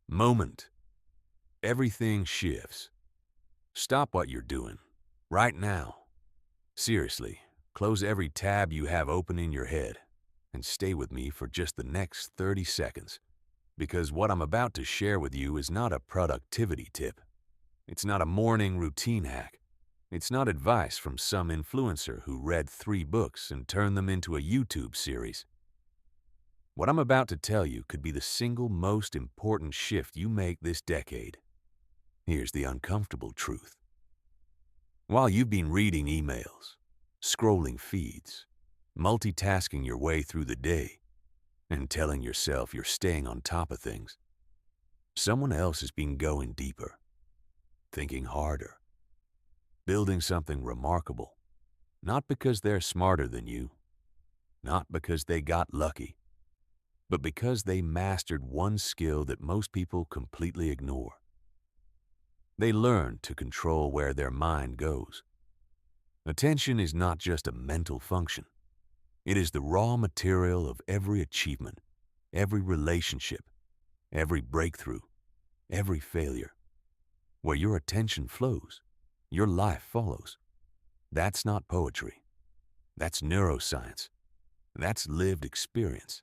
moment, everything shifts. Stop what you're doing, right now. Seriously, close every tab you have open in your head and stay with me for just the next 30 seconds, because what I'm about to share with you is not a productivity tip. It's not a morning routine hack. It's not advice from some influencer who read 3 books and turned them into a YouTube series. What I'm about to tell you could be the single most important shift you make this decade. Here's the uncomfortable truth. While you've been reading emails, scrolling feeds, multitasking your way through the day, and telling yourself you're staying on top of things, someone else has been going deeper, thinking harder, building something remarkable, not because they're smarter than you, not because they got lucky, but because they mastered one skill that most people completely ignore. They learned to control where their mind goes. Attention is not just a mental function. It is the raw material of every achievement, every relationship, every breakthrough, every failure. Where your attention flows, your life follows. That's not poetry. That's neuroscience. That's lived experience.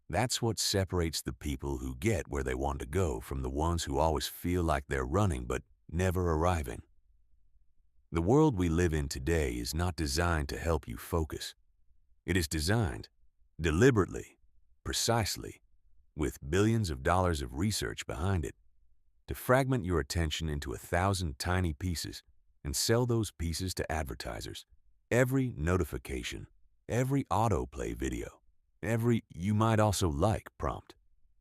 That's what separates the people who get where they want to go from the ones who always feel like they're running but never arriving. The world we live in today is not designed to help you focus. It is designed, deliberately, precisely, with billions of dollars of research behind it, to fragment your attention into 1,000 tiny pieces and sell those pieces to advertisers. Every notification, every autoplay video, every "you might also like" prompt.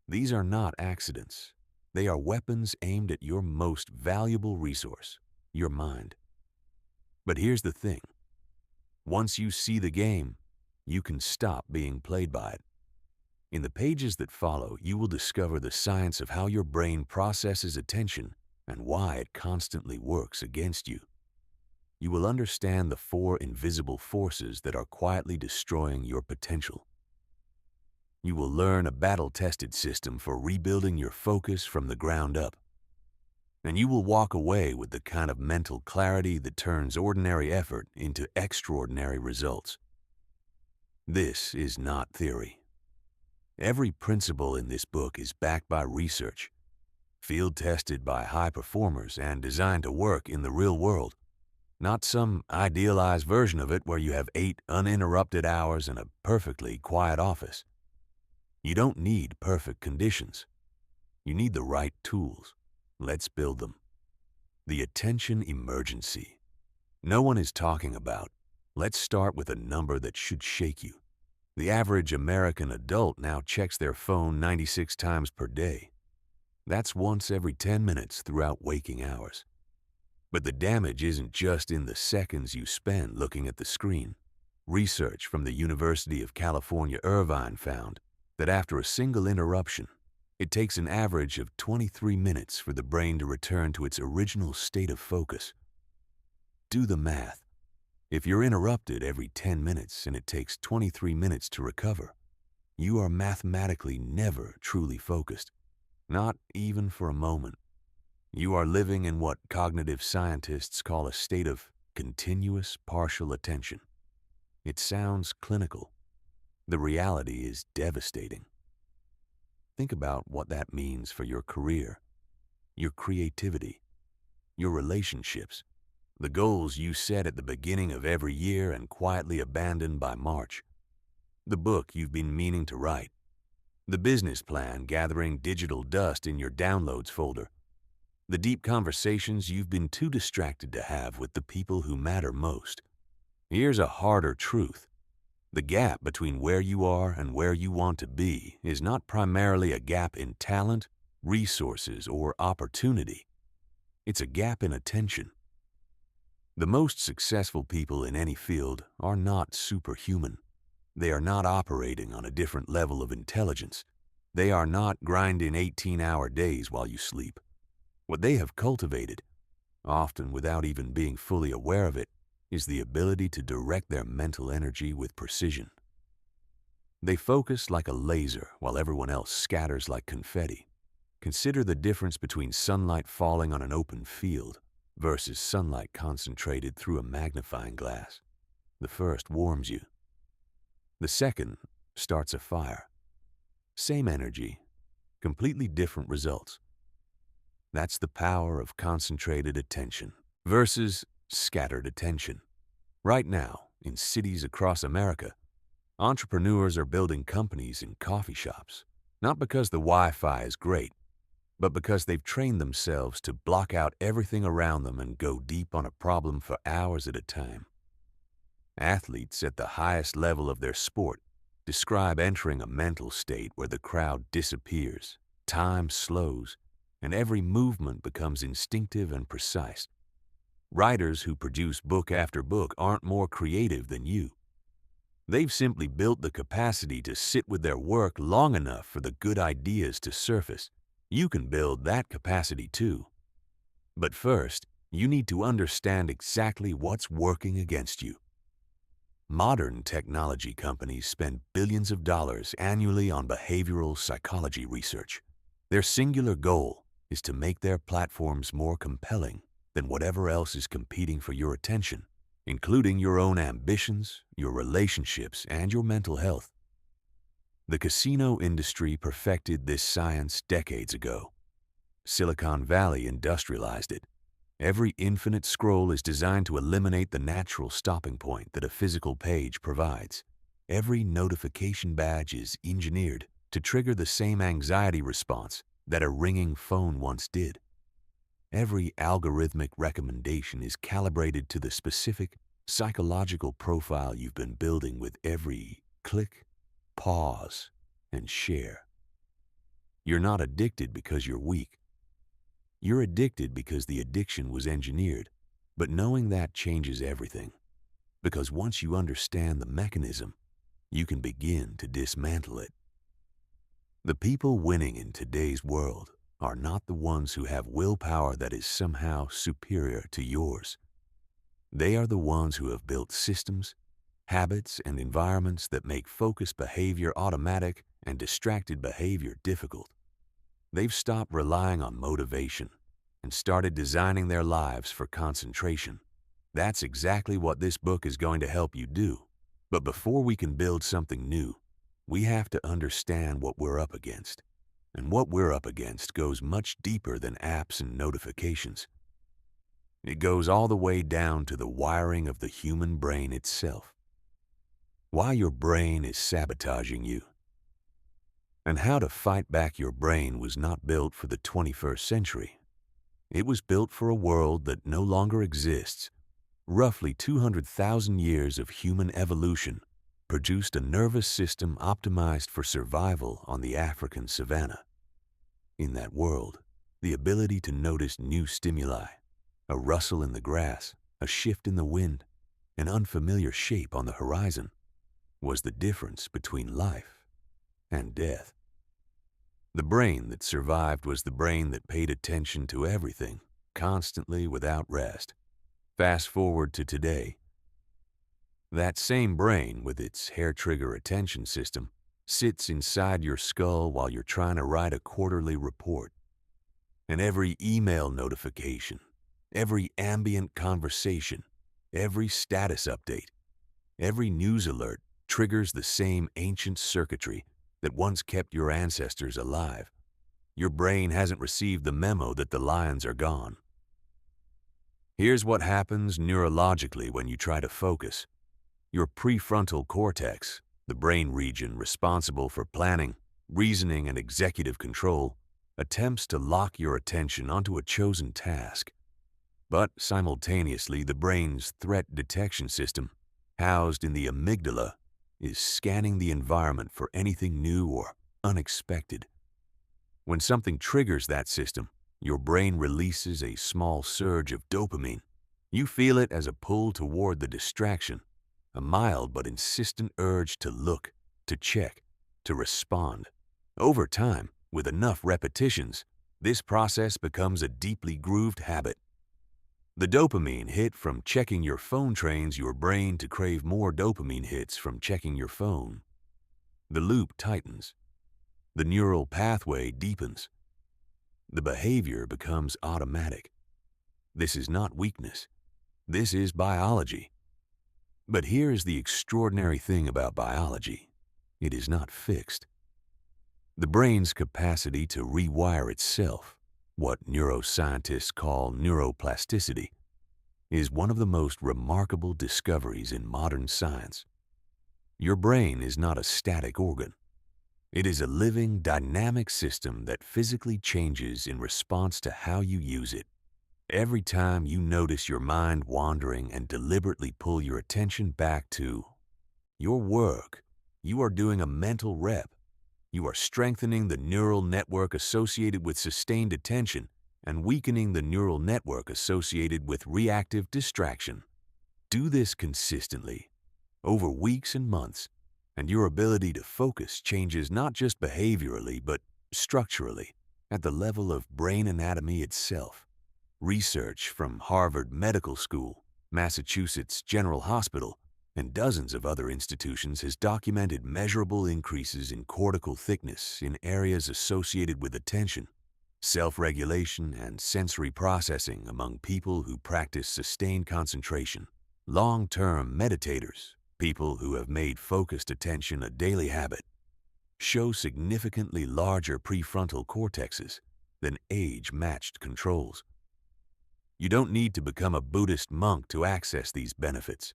These are not accidents. They are weapons aimed at your most valuable resource, your mind. But here's the thing. Once you see the game, you can stop being played by it. In the pages that follow, you will discover the science of how your brain processes attention and why it constantly works against you. You will understand the 4 invisible forces that are quietly destroying your potential. You will learn a battle-tested system for rebuilding your focus from the ground up. And you will walk away with the kind of mental clarity that turns ordinary effort into extraordinary results. This is not theory. Every principle in this book is backed by research, field-tested by high performers and designed to work in the real world, not some idealized version of it where you have 8 uninterrupted hours in a perfectly quiet office. You don't need perfect conditions. You need the right tools. Let's build them. The attention emergency. No one is talking about. Let's start with a number that should shake you. The average American adult now checks their phone 96 times per day. That's once every 10 minutes throughout waking hours. But the damage isn't just in the seconds you spend looking at the screen. Research from the University of California, Irvine found that after a single interruption, it takes an average of 23 minutes for the brain to return to its original state of focus. Do the math. If you're interrupted every 10 minutes and it takes 23 minutes to recover, you are mathematically never truly focused, not even for a moment. You are living in what cognitive scientists call a state of continuous partial attention. It sounds clinical. The reality is devastating. Think about what that means for your career, your creativity, your relationships, the goals you set at the beginning of every year and quietly abandon by March, the book you've been meaning to write, the business plan gathering digital dust in your downloads folder, the deep conversations you've been too distracted to have with the people who matter most. Here's a harder truth. The gap between where you are and where you want to be is not primarily a gap in talent, resources, or opportunity. It's a gap in attention. The most successful people in any field are not superhuman. They are not operating on a different level of intelligence. They are not grinding 18-hour days while you sleep. What they have cultivated, often without even being fully aware of it, is the ability to direct their mental energy with precision. They focus like a laser while everyone else scatters like confetti. Consider the difference between sunlight falling on an open field versus sunlight concentrated through a magnifying glass. The first warms you. The second starts a fire. Same energy, completely different results. That's the power of concentrated attention versus scattered attention. Right now, in cities across America, entrepreneurs are building companies in coffee shops, not because the Wi-Fi is great, but because they've trained themselves to block out everything around them and go deep on a problem for hours at a time. Athletes at the highest level of their sport describe entering a mental state where the crowd disappears, time slows, and every movement becomes instinctive and precise. Writers who produce book after book aren't more creative than you. They've simply built the capacity to sit with their work long enough for the good ideas to surface. You can build that capacity too. But first, you need to understand exactly what's working against you. Modern technology companies spend billions of dollars annually on behavioral psychology research. Their singular goal is to make their platforms more compelling than whatever else is competing for your attention, including your own ambitions, your relationships, and your mental health. The casino industry perfected this science decades ago. Silicon Valley industrialized it. Every infinite scroll is designed to eliminate the natural stopping point that a physical page provides. Every notification badge is engineered to trigger the same anxiety response that a ringing phone once did. Every algorithmic recommendation is calibrated to the specific psychological profile you've been building with every click, pause, and share. You're not addicted because you're weak. You're addicted because the addiction was engineered, but knowing that changes everything. Because once you understand the mechanism, you can begin to dismantle it. The people winning in today's world are not the ones who have willpower that is somehow superior to yours. They are the ones who have built systems, habits, and environments that make focused behavior automatic and distracted behavior difficult. They've stopped relying on motivation and started designing their lives for concentration. That's exactly what this book is going to help you do. But before we can build something new, we have to understand what we're up against. And what we're up against goes much deeper than apps and notifications. It goes all the way down to the wiring of the human brain itself. Why your brain is sabotaging you. And how to fight back your brain was not built for the 21st century. It was built for a world that no longer exists. Roughly 200,000 years of human evolution produced a nervous system optimized for survival on the African savanna. In that world, the ability to notice new stimuli, a rustle in the grass, a shift in the wind, an unfamiliar shape on the horizon, was the difference between life and death. The brain that survived was the brain that paid attention to everything, constantly without rest. Fast forward to today. That same brain, with its hair-trigger attention system, sits inside your skull while you're trying to write a quarterly report. And every email notification, every ambient conversation, every status update, every news alert triggers the same ancient circuitry that once kept your ancestors alive. Your brain hasn't received the memo that the lions are gone. Here's what happens neurologically when you try to focus. Your prefrontal cortex, the brain region responsible for planning, reasoning, and executive control, attempts to lock your attention onto a chosen task. But simultaneously, the brain's threat detection system, housed in the amygdala, is scanning the environment for anything new or unexpected. When something triggers that system, your brain releases a small surge of dopamine. You feel it as a pull toward the distraction, a mild but insistent urge to look, to check, to respond. Over time, with enough repetitions, this process becomes a deeply grooved habit. The dopamine hit from checking your phone trains your brain to crave more dopamine hits from checking your phone. The loop tightens. The neural pathway deepens. The behavior becomes automatic. This is not weakness. This is biology. But here is the extraordinary thing about biology. It is not fixed. The brain's capacity to rewire itself, what neuroscientists call neuroplasticity, is one of the most remarkable discoveries in modern science. Your brain is not a static organ. It is a living, dynamic system that physically changes in response to how you use it. Every time you notice your mind wandering and deliberately pull your attention back to your work, you are doing a mental rep. You are strengthening the neural network associated with sustained attention and weakening the neural network associated with reactive distraction. Do this consistently, over weeks and months, and your ability to focus changes not just behaviorally but structurally at the level of brain anatomy itself. Research from Harvard Medical School, Massachusetts General Hospital, and dozens of other institutions has documented measurable increases in cortical thickness in areas associated with attention, self-regulation, and sensory processing among people who practice sustained concentration. Long-term meditators, people who have made focused attention a daily habit, show significantly larger prefrontal cortexes than age-matched controls. You don't need to become a Buddhist monk to access these benefits.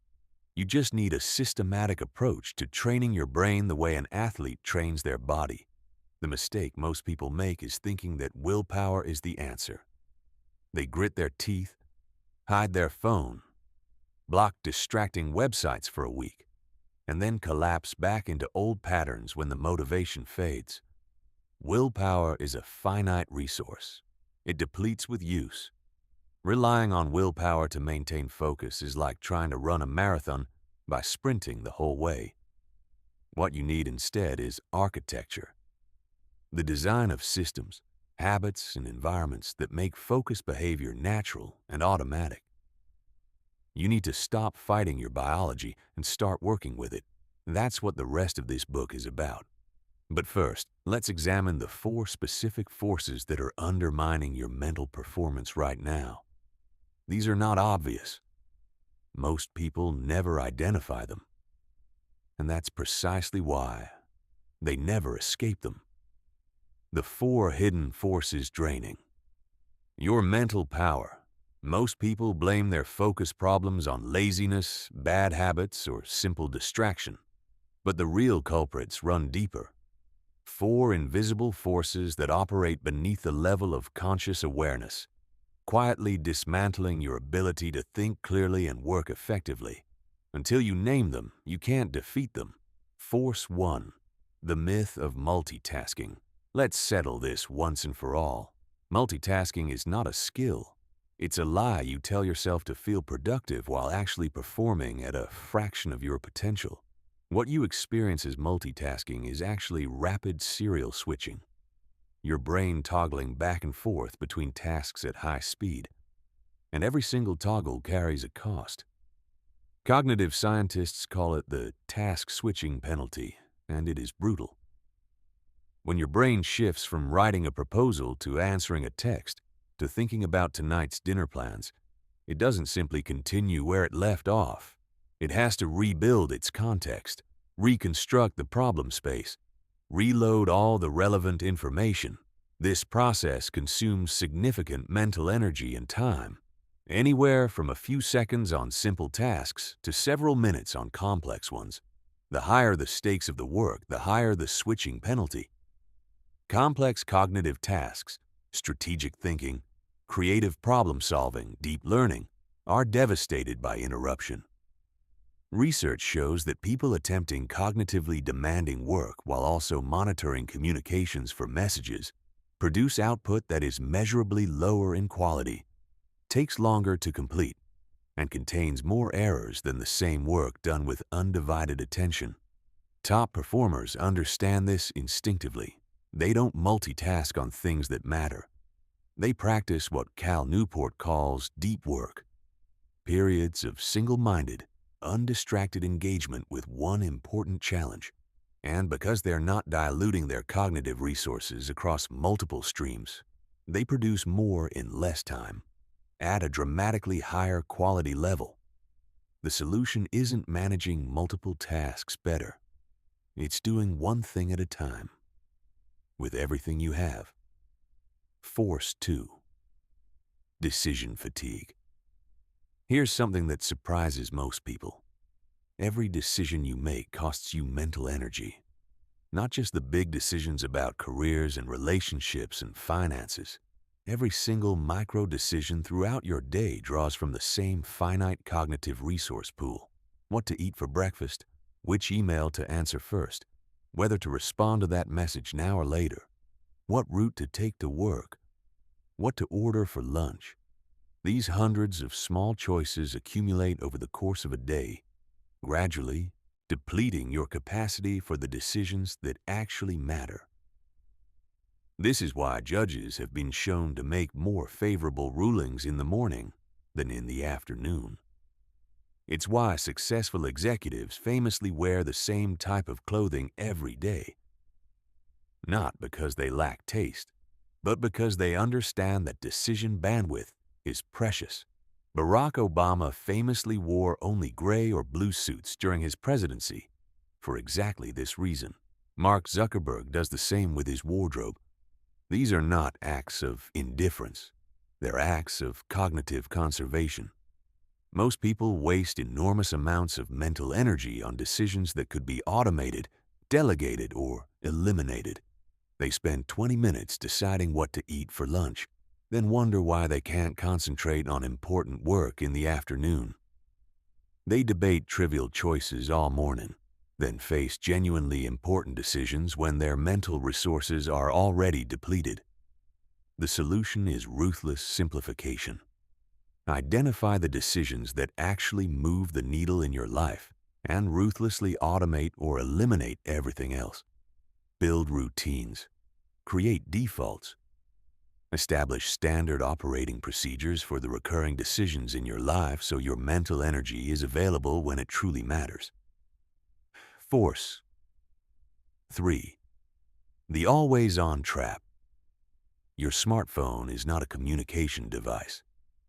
You just need a systematic approach to training your brain the way an athlete trains their body. The mistake most people make is thinking that willpower is the answer. They grit their teeth, hide their phone, block distracting websites for a week, and then collapse back into old patterns when the motivation fades. Willpower is a finite resource. It depletes with use. Relying on willpower to maintain focus is like trying to run a marathon by sprinting the whole way. What you need instead is architecture. The design of systems, habits, and environments that make focused behavior natural and automatic. You need to stop fighting your biology and start working with it. That's what the rest of this book is about. But first, let's examine the 4 specific forces that are undermining your mental performance right now. These are not obvious. Most people never identify them. And that's precisely why they never escape them. The 4 hidden forces draining your mental power. Most people blame their focus problems on laziness, bad habits, or simple distraction. But the real culprits run deeper. 4 invisible forces that operate beneath the level of conscious awareness, quietly dismantling your ability to think clearly and work effectively. Until you name them, you can't defeat them. Force 1. The myth of multitasking. Let's settle this once and for all. Multitasking is not a skill. It's a lie you tell yourself to feel productive while actually performing at a fraction of your potential. What you experience as multitasking is actually rapid serial switching. Your brain toggling back and forth between tasks at high speed. And every single toggle carries a cost. Cognitive scientists call it the task switching penalty, and it is brutal. When your brain shifts from writing a proposal to answering a text to thinking about tonight's dinner plans, it doesn't simply continue where it left off. It has to rebuild its context, reconstruct the problem space, reload all the relevant information. This process consumes significant mental energy and time, anywhere from a few seconds on simple tasks to several minutes on complex ones. The higher the stakes of the work, the higher the switching penalty. Complex cognitive tasks, strategic thinking, creative problem-solving, deep learning, are devastated by interruption. Research shows that people attempting cognitively demanding work while also monitoring communications for messages produce output that is measurably lower in quality, takes longer to complete, and contains more errors than the same work done with undivided attention. Top performers understand this instinctively. They don't multitask on things that matter. They practice what Cal Newport calls deep work, periods of single-minded, undistracted engagement with one important challenge. And because they're not diluting their cognitive resources across multiple streams, They produce more in less time, at a dramatically higher quality level. The solution isn't managing multiple tasks better. It's doing one thing at a time, with everything you have. Force 2. Decision fatigue. Here's something that surprises most people. Every decision you make costs you mental energy. Not just the big decisions about careers and relationships and finances. Every single micro decision throughout your day draws from the same finite cognitive resource pool. What to eat for breakfast, which email to answer first, whether to respond to that message now or later, what route to take to work, what to order for lunch. These hundreds of small choices accumulate over the course of a day, gradually depleting your capacity for the decisions that actually matter. This is why judges have been shown to make more favorable rulings in the morning than in the afternoon. It's why successful executives famously wear the same type of clothing every day. Not because they lack taste, but because they understand that decision bandwidth is precious. Barack Obama famously wore only gray or blue suits during his presidency for exactly this reason. Mark Zuckerberg does the same with his wardrobe. These are not acts of indifference. They're acts of cognitive conservation. Most people waste enormous amounts of mental energy on decisions that could be automated, delegated, or eliminated. They spend 20 minutes deciding what to eat for lunch, then wonder why they can't concentrate on important work in the afternoon. They debate trivial choices all morning, then face genuinely important decisions when their mental resources are already depleted. The solution is ruthless simplification. Identify the decisions that actually move the needle in your life and ruthlessly automate or eliminate everything else. Build routines. Create defaults. Establish standard operating procedures for the recurring decisions in your life so your mental energy is available when it truly matters. Force 3. The always-on trap. Your smartphone is not a communication device.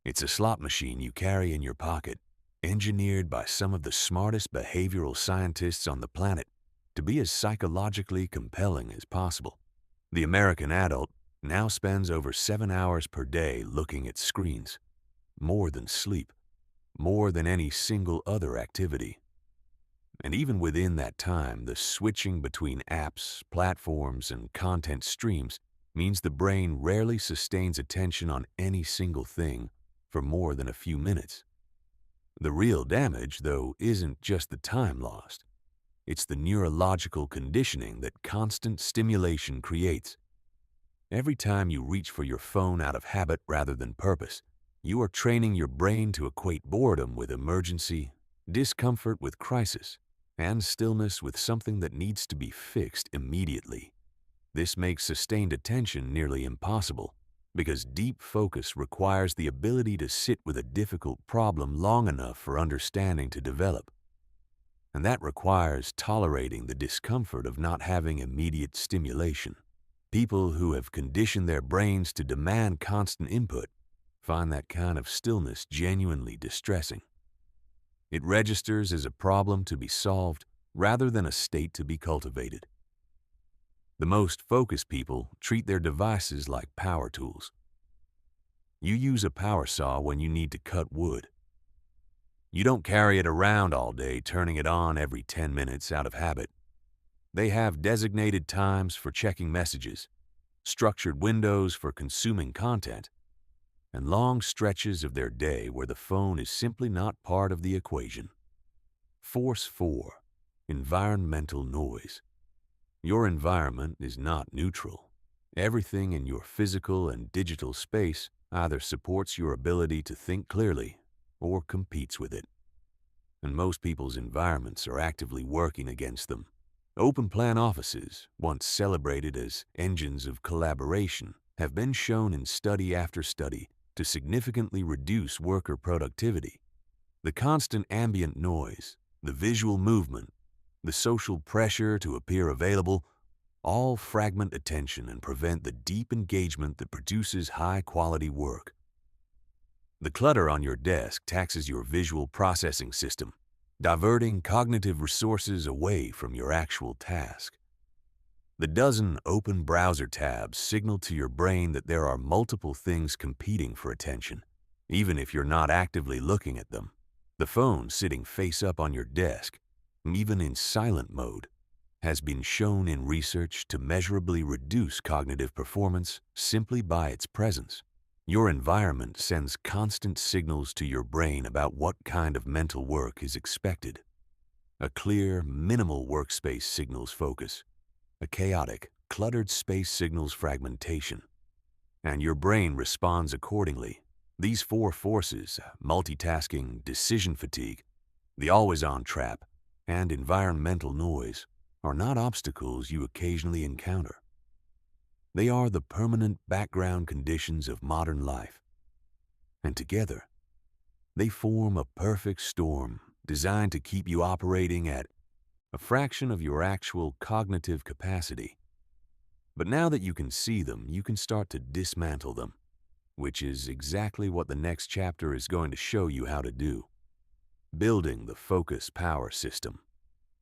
It's a slot machine you carry in your pocket, engineered by some of the smartest behavioral scientists on the planet to be as psychologically compelling as possible. The American adult now spends over 7 hours per day looking at screens, more than sleep, more than any single other activity. And even within that time, the switching between apps, platforms, and content streams means the brain rarely sustains attention on any single thing for more than a few minutes. The real damage, though, isn't just the time lost. It's the neurological conditioning that constant stimulation creates. Every time you reach for your phone out of habit rather than purpose, you are training your brain to equate boredom with emergency, discomfort with crisis, and stillness with something that needs to be fixed immediately. This makes sustained attention nearly impossible, because deep focus requires the ability to sit with a difficult problem long enough for understanding to develop. And that requires tolerating the discomfort of not having immediate stimulation. People who have conditioned their brains to demand constant input find that kind of stillness genuinely distressing. It registers as a problem to be solved rather than a state to be cultivated. The most focused people treat their devices like power tools. You use a power saw when you need to cut wood. You don't carry it around all day, turning it on every 10 minutes out of habit. They have designated times for checking messages, structured windows for consuming content, and long stretches of their day where the phone is simply not part of the equation. Force 4. Environmental noise. Your environment is not neutral. Everything in your physical and digital space either supports your ability to think clearly or competes with it. And most people's environments are actively working against them. Open-plan offices, once celebrated as engines of collaboration, have been shown in study after study to significantly reduce worker productivity. The constant ambient noise, the visual movement, the social pressure to appear available, all fragment attention and prevent the deep engagement that produces high-quality work. The clutter on your desk taxes your visual processing system, diverting cognitive resources away from your actual task. The dozen open browser tabs signal to your brain that there are multiple things competing for attention, even if you're not actively looking at them. The phone sitting face up on your desk, even in silent mode, has been shown in research to measurably reduce cognitive performance simply by its presence. Your environment sends constant signals to your brain about what kind of mental work is expected. A clear, minimal workspace signals focus. A chaotic, cluttered space signals fragmentation. And your brain responds accordingly. These four forces, multitasking, decision fatigue, the always-on trap, and environmental noise, are not obstacles you occasionally encounter. They are the permanent background conditions of modern life. And together, they form a perfect storm designed to keep you operating at a fraction of your actual cognitive capacity. But now that you can see them, you can start to dismantle them, which is exactly what the next chapter is going to show you how to do. Building the focus power system,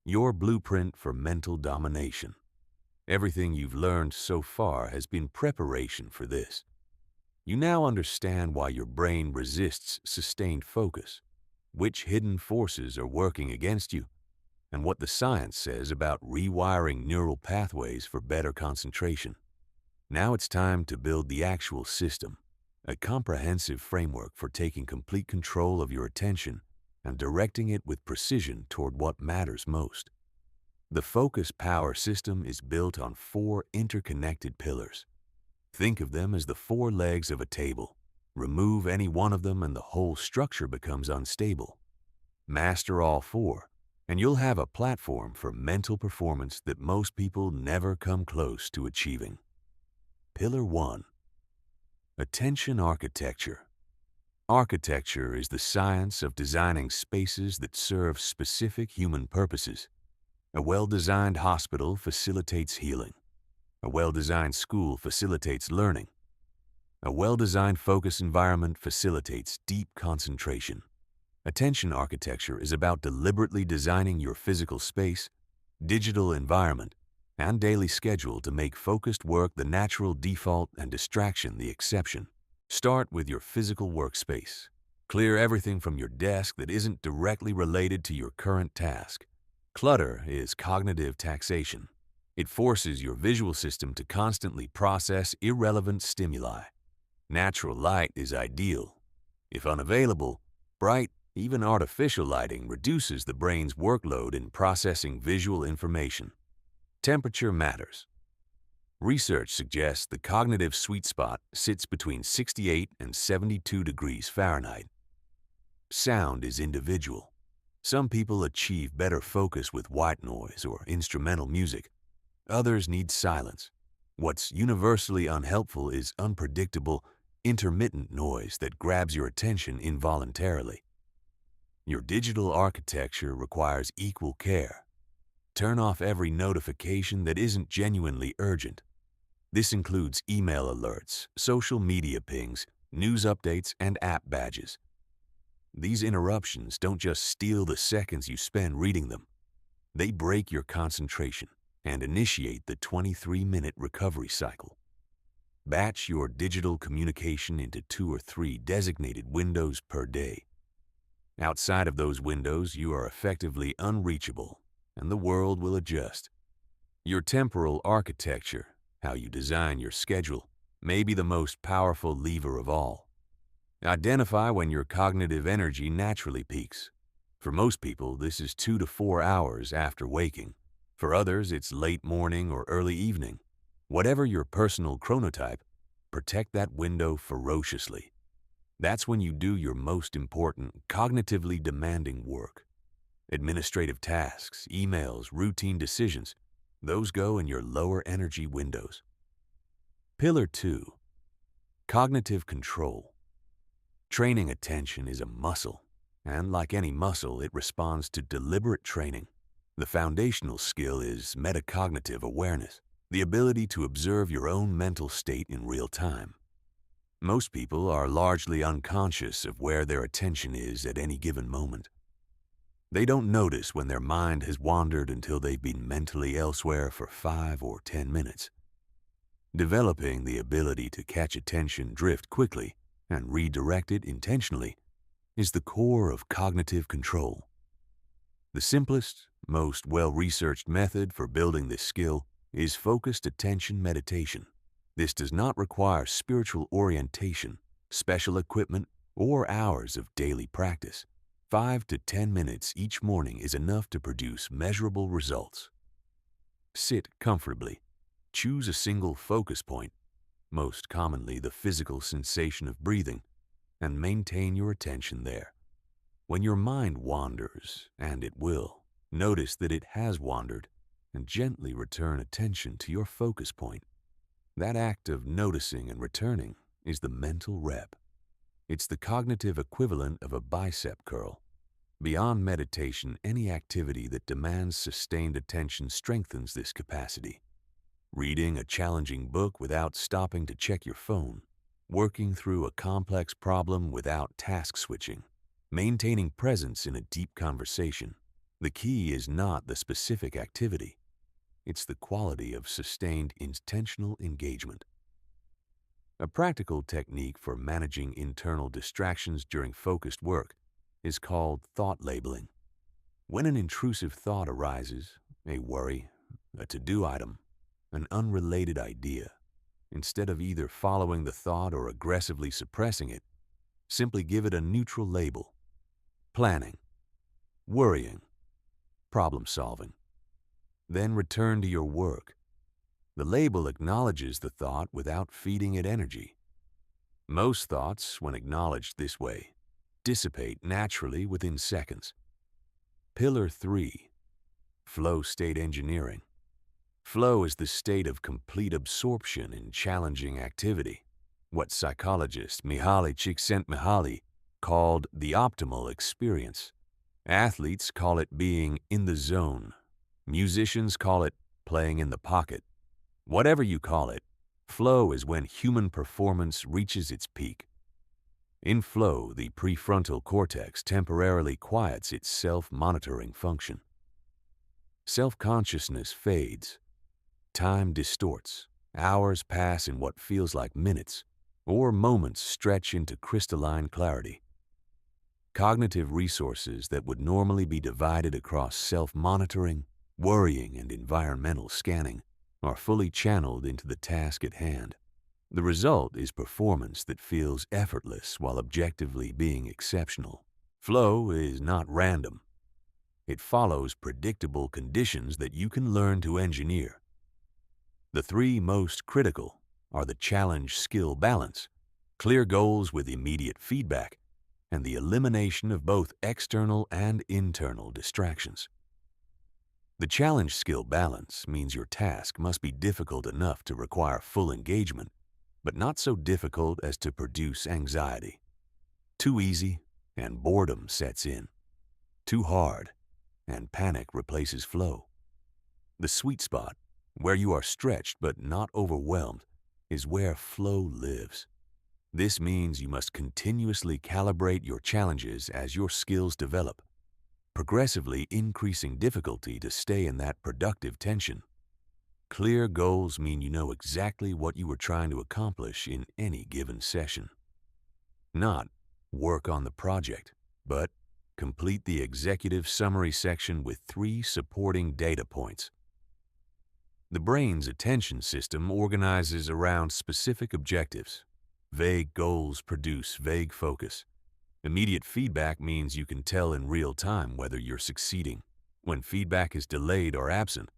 your blueprint for mental domination. Everything you've learned so far has been preparation for this. You now understand why your brain resists sustained focus, which hidden forces are working against you, and what the science says about rewiring neural pathways for better concentration. Now it's time to build the actual system, a comprehensive framework for taking complete control of your attention and directing it with precision toward what matters most. The focus power system is built on four interconnected pillars. Think of them as the four legs of a table. Remove any one of them and the whole structure becomes unstable. Master all four, and you'll have a platform for mental performance that most people never come close to achieving. Pillar 1. Attention architecture. Architecture is the science of designing spaces that serve specific human purposes. A well-designed hospital facilitates healing. A well-designed school facilitates learning. A well-designed focus environment facilitates deep concentration. Attention architecture is about deliberately designing your physical space, digital environment, and daily schedule to make focused work the natural default and distraction the exception. Start with your physical workspace. Clear everything from your desk that isn't directly related to your current task. Clutter is cognitive taxation. It forces your visual system to constantly process irrelevant stimuli. Natural light is ideal. If unavailable, bright, even artificial lighting reduces the brain's workload in processing visual information. Temperature matters. Research suggests the cognitive sweet spot sits between 68 and 72 degrees Fahrenheit. Sound is individual. Some people achieve better focus with white noise or instrumental music. Others need silence. What's universally unhelpful is unpredictable, intermittent noise that grabs your attention involuntarily. Your digital architecture requires equal care. Turn off every notification that isn't genuinely urgent. This includes email alerts, social media pings, news updates, and app badges. These interruptions don't just steal the seconds you spend reading them. They break your concentration and initiate the 23-minute recovery cycle. Batch your digital communication into 2 or 3 designated windows per day. Outside of those windows, you are effectively unreachable, and the world will adjust. Your temporal architecture, how you design your schedule, may be the most powerful lever of all. Identify when your cognitive energy naturally peaks. For most people, this is 2 to 4 hours after waking. For others, it's late morning or early evening. Whatever your personal chronotype, protect that window ferociously. That's when you do your most important, cognitively demanding work. Administrative tasks, emails, routine decisions, those go in your lower energy windows. Pillar 2. Cognitive control. Training attention is a muscle, and like any muscle, it responds to deliberate training. The foundational skill is metacognitive awareness. the ability to observe your own mental state in real time. Most people are largely unconscious of where their attention is at any given moment. They don't notice when their mind has wandered until they've been mentally elsewhere for 5 or 10 minutes. Developing the ability to catch attention drift quickly and redirect it intentionally is the core of cognitive control. The simplest, most well-researched method for building this skill is focused attention meditation. This does not require spiritual orientation, special equipment, or hours of daily practice. 5 to 10 minutes each morning is enough to produce measurable results. Sit comfortably. Choose a single focus point, most commonly the physical sensation of breathing, and maintain your attention there. When your mind wanders, and it will, notice that it has wandered and gently return attention to your focus point. That act of noticing and returning is the mental rep. It's the cognitive equivalent of a bicep curl. Beyond meditation, any activity that demands sustained attention strengthens this capacity. Reading a challenging book without stopping to check your phone, working through a complex problem without task switching, maintaining presence in a deep conversation. The key is not the specific activity. It's the quality of sustained intentional engagement. A practical technique for managing internal distractions during focused work is called thought labeling. When an intrusive thought arises, a worry, a to-do item, an unrelated idea, instead of either following the thought or aggressively suppressing it, simply give it a neutral label: planning, worrying, problem-solving. Then return to your work. The label acknowledges the thought without feeding it energy. Most thoughts, when acknowledged this way, dissipate naturally within seconds. Pillar 3. Flow state engineering. Flow is the state of complete absorption in challenging activity, what psychologist Mihaly Csikszentmihalyi called the optimal experience. Athletes call it being in the zone. Musicians call it playing in the pocket. Whatever you call it, flow is when human performance reaches its peak. In flow, the prefrontal cortex temporarily quiets its self-monitoring function. Self-consciousness fades. Time distorts. Hours pass in what feels like minutes, or moments stretch into crystalline clarity. Cognitive resources that would normally be divided across self-monitoring, worrying, and environmental scanning are fully channeled into the task at hand. The result is performance that feels effortless while objectively being exceptional. Flow is not random. It follows predictable conditions that you can learn to engineer. The 3 most critical are the challenge-skill balance, clear goals with immediate feedback, and the elimination of both external and internal distractions. The challenge-skill balance means your task must be difficult enough to require full engagement, but not so difficult as to produce anxiety. Too easy, and boredom sets in. Too hard, and panic replaces flow. The sweet spot, where you are stretched but not overwhelmed, is where flow lives. This means you must continuously calibrate your challenges as your skills develop, progressively increasing difficulty to stay in that productive tension. Clear goals mean you know exactly what you are trying to accomplish in any given session. Not work on the project, but complete the executive summary section with 3 supporting data points. The brain's attention system organizes around specific objectives. Vague goals produce vague focus. Immediate feedback means you can tell in real time whether you're succeeding. When feedback is delayed or absent,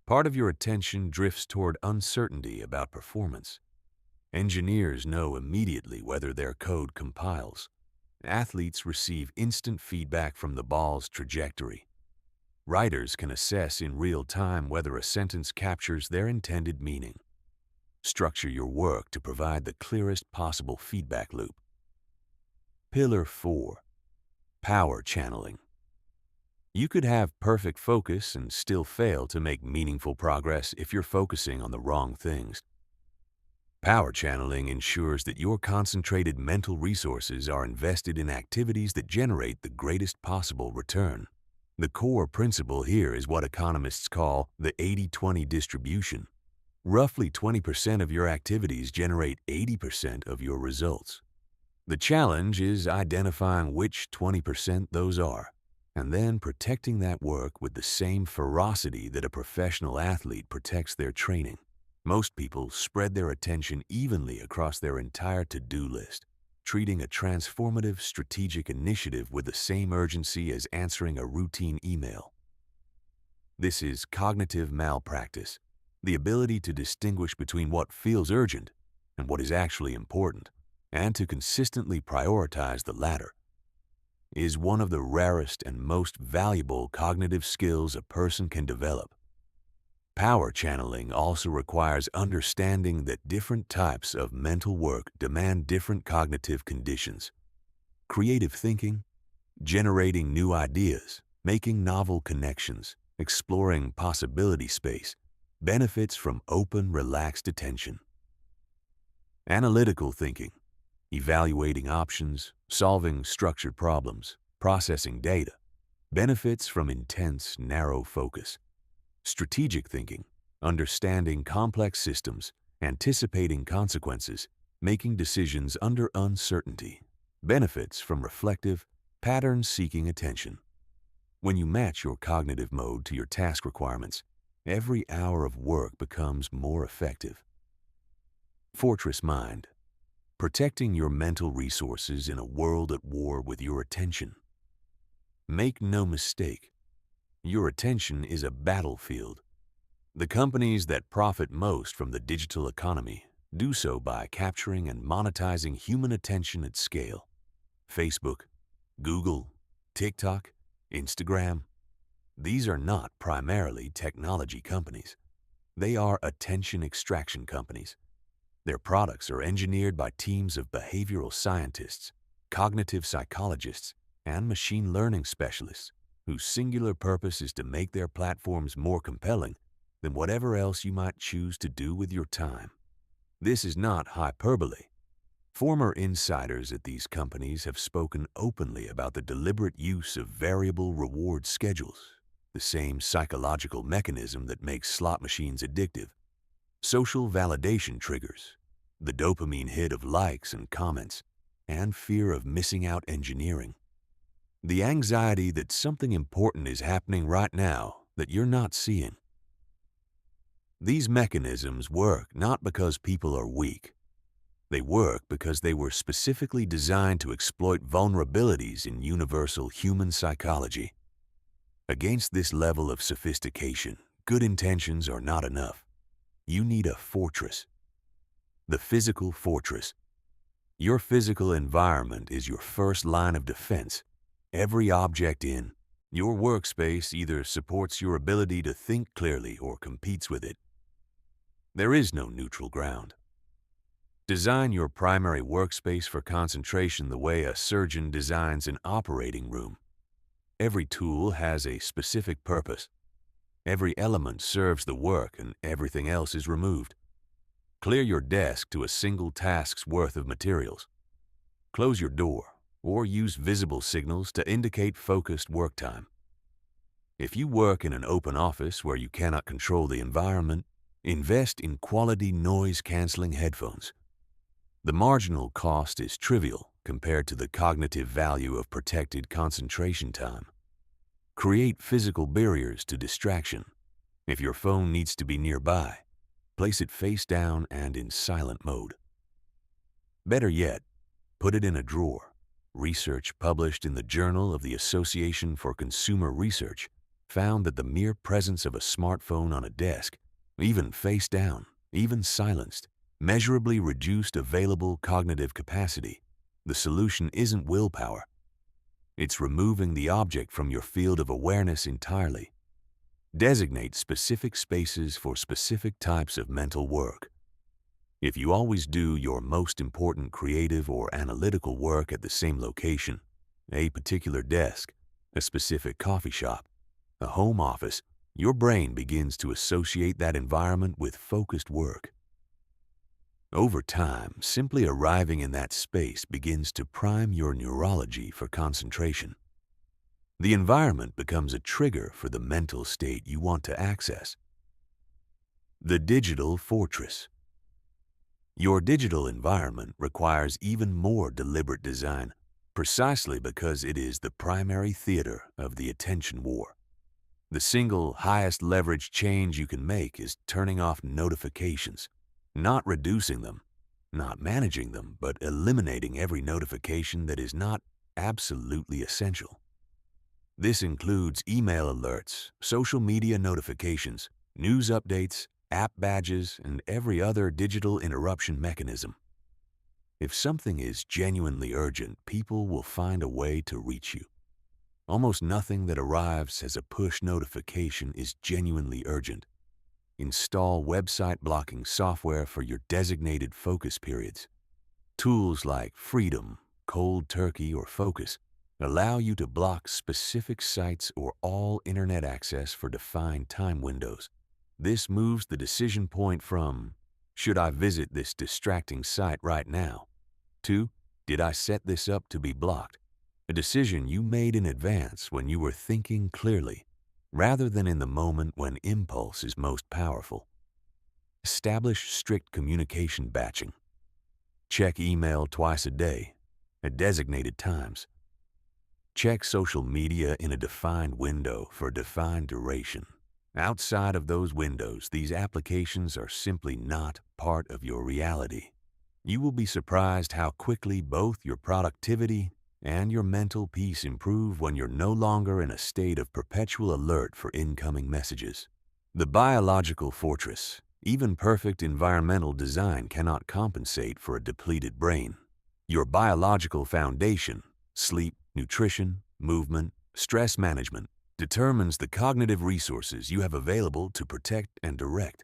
part of your attention drifts toward uncertainty about performance. Engineers know immediately whether their code compiles. Athletes receive instant feedback from the ball's trajectory. Writers can assess in real time whether a sentence captures their intended meaning. Structure your work to provide the clearest possible feedback loop. Pillar 4. Power channeling. You could have perfect focus and still fail to make meaningful progress if you're focusing on the wrong things. Power channeling ensures that your concentrated mental resources are invested in activities that generate the greatest possible return. The core principle here is what economists call the 80-20 distribution. Roughly 20% of your activities generate 80% of your results. The challenge is identifying which 20% those are, and then protecting that work with the same ferocity that a professional athlete protects their training. Most people spread their attention evenly across their entire to-do list, treating a transformative strategic initiative with the same urgency as answering a routine email. This is cognitive malpractice, the ability to distinguish between what feels urgent and what is actually important, and to consistently prioritize the latter, is one of the rarest and most valuable cognitive skills a person can develop. Power channeling also requires understanding that different types of mental work demand different cognitive conditions. Creative thinking, generating new ideas, making novel connections, exploring possibility space, benefits from open, relaxed attention. Analytical thinking, evaluating options, solving structured problems, processing data, benefits from intense, narrow focus. Strategic thinking, understanding complex systems, anticipating consequences, making decisions under uncertainty, benefits from reflective, pattern-seeking attention. When you match your cognitive mode to your task requirements, every hour of work becomes more effective. Fortress mind, protecting your mental resources in a world at war with your attention. Make no mistake, your attention is a battlefield. The companies that profit most from the digital economy do so by capturing and monetizing human attention at scale. Facebook, Google, TikTok, Instagram. These are not primarily technology companies. They are attention extraction companies. Their products are engineered by teams of behavioral scientists, cognitive psychologists, and machine learning specialists whose singular purpose is to make their platforms more compelling than whatever else you might choose to do with your time. This is not hyperbole. Former insiders at these companies have spoken openly about the deliberate use of variable reward schedules, the same psychological mechanism that makes slot machines addictive. Social validation triggers, the dopamine hit of likes and comments, and fear of missing out engineering. The anxiety that something important is happening right now that you're not seeing. These mechanisms work not because people are weak. They work because they were specifically designed to exploit vulnerabilities in universal human psychology. Against this level of sophistication, good intentions are not enough. You need a fortress. The physical fortress. Your physical environment is your first line of defense. Every object in your workspace either supports your ability to think clearly or competes with it. There is no neutral ground. Design your primary workspace for concentration the way a surgeon designs an operating room. Every tool has a specific purpose. Every element serves the work and everything else is removed. Clear your desk to a single task's worth of materials. Close your door or use visible signals to indicate focused work time. If you work in an open office where you cannot control the environment, invest in quality noise-canceling headphones. The marginal cost is trivial compared to the cognitive value of protected concentration time. Create physical barriers to distraction. If your phone needs to be nearby, place it face down and in silent mode. Better yet, put it in a drawer. Research published in the Journal of the Association for Consumer Research found that the mere presence of a smartphone on a desk, even face down, even silenced, measurably reduced available cognitive capacity. The solution isn't willpower. It's removing the object from your field of awareness entirely. Designate specific spaces for specific types of mental work. If you always do your most important creative or analytical work at the same location, a particular desk, a specific coffee shop, a home office, your brain begins to associate that environment with focused work. Over time, simply arriving in that space begins to prime your neurology for concentration. The environment becomes a trigger for the mental state you want to access. The digital fortress. Your digital environment requires even more deliberate design, precisely because it is the primary theater of the attention war. The single highest leverage change you can make is turning off notifications, not reducing them, not managing them, but eliminating every notification that is not absolutely essential. This includes email alerts, social media notifications, news updates, app badges, and every other digital interruption mechanism. If something is genuinely urgent, people will find a way to reach you. Almost nothing that arrives as a push notification is genuinely urgent. Install website blocking software for your designated focus periods. Tools like Freedom, Cold Turkey, or Focus allow you to block specific sites or all internet access for defined time windows. This moves the decision point from, should I visit this distracting site right now, to, did I set this up to be blocked? A decision you made in advance when you were thinking clearly, rather than in the moment when impulse is most powerful. Establish strict communication batching. Check email twice a day, at designated times. Check social media in a defined window for a defined duration. Outside of those windows, these applications are simply not part of your reality. You will be surprised how quickly both your productivity and your mental peace improve when you're no longer in a state of perpetual alert for incoming messages. The biological fortress. Even perfect environmental design cannot compensate for a depleted brain. Your biological foundation, sleep, nutrition, movement, stress management, determines the cognitive resources you have available to protect and direct.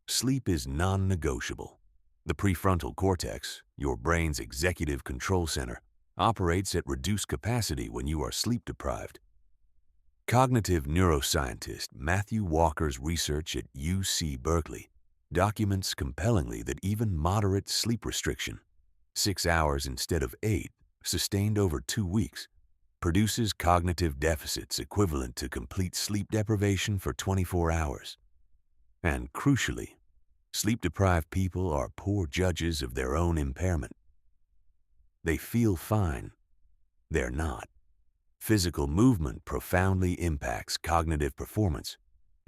Sleep is non-negotiable. The prefrontal cortex, your brain's executive control center, operates at reduced capacity when you are sleep-deprived. Cognitive neuroscientist Matthew Walker's research at UC Berkeley documents compellingly that even moderate sleep restriction, 6 hours instead of 8, sustained over 2 weeks, produces cognitive deficits equivalent to complete sleep deprivation for 24 hours. And crucially, sleep-deprived people are poor judges of their own impairment. They feel fine. They're not. Physical movement profoundly impacts cognitive performance.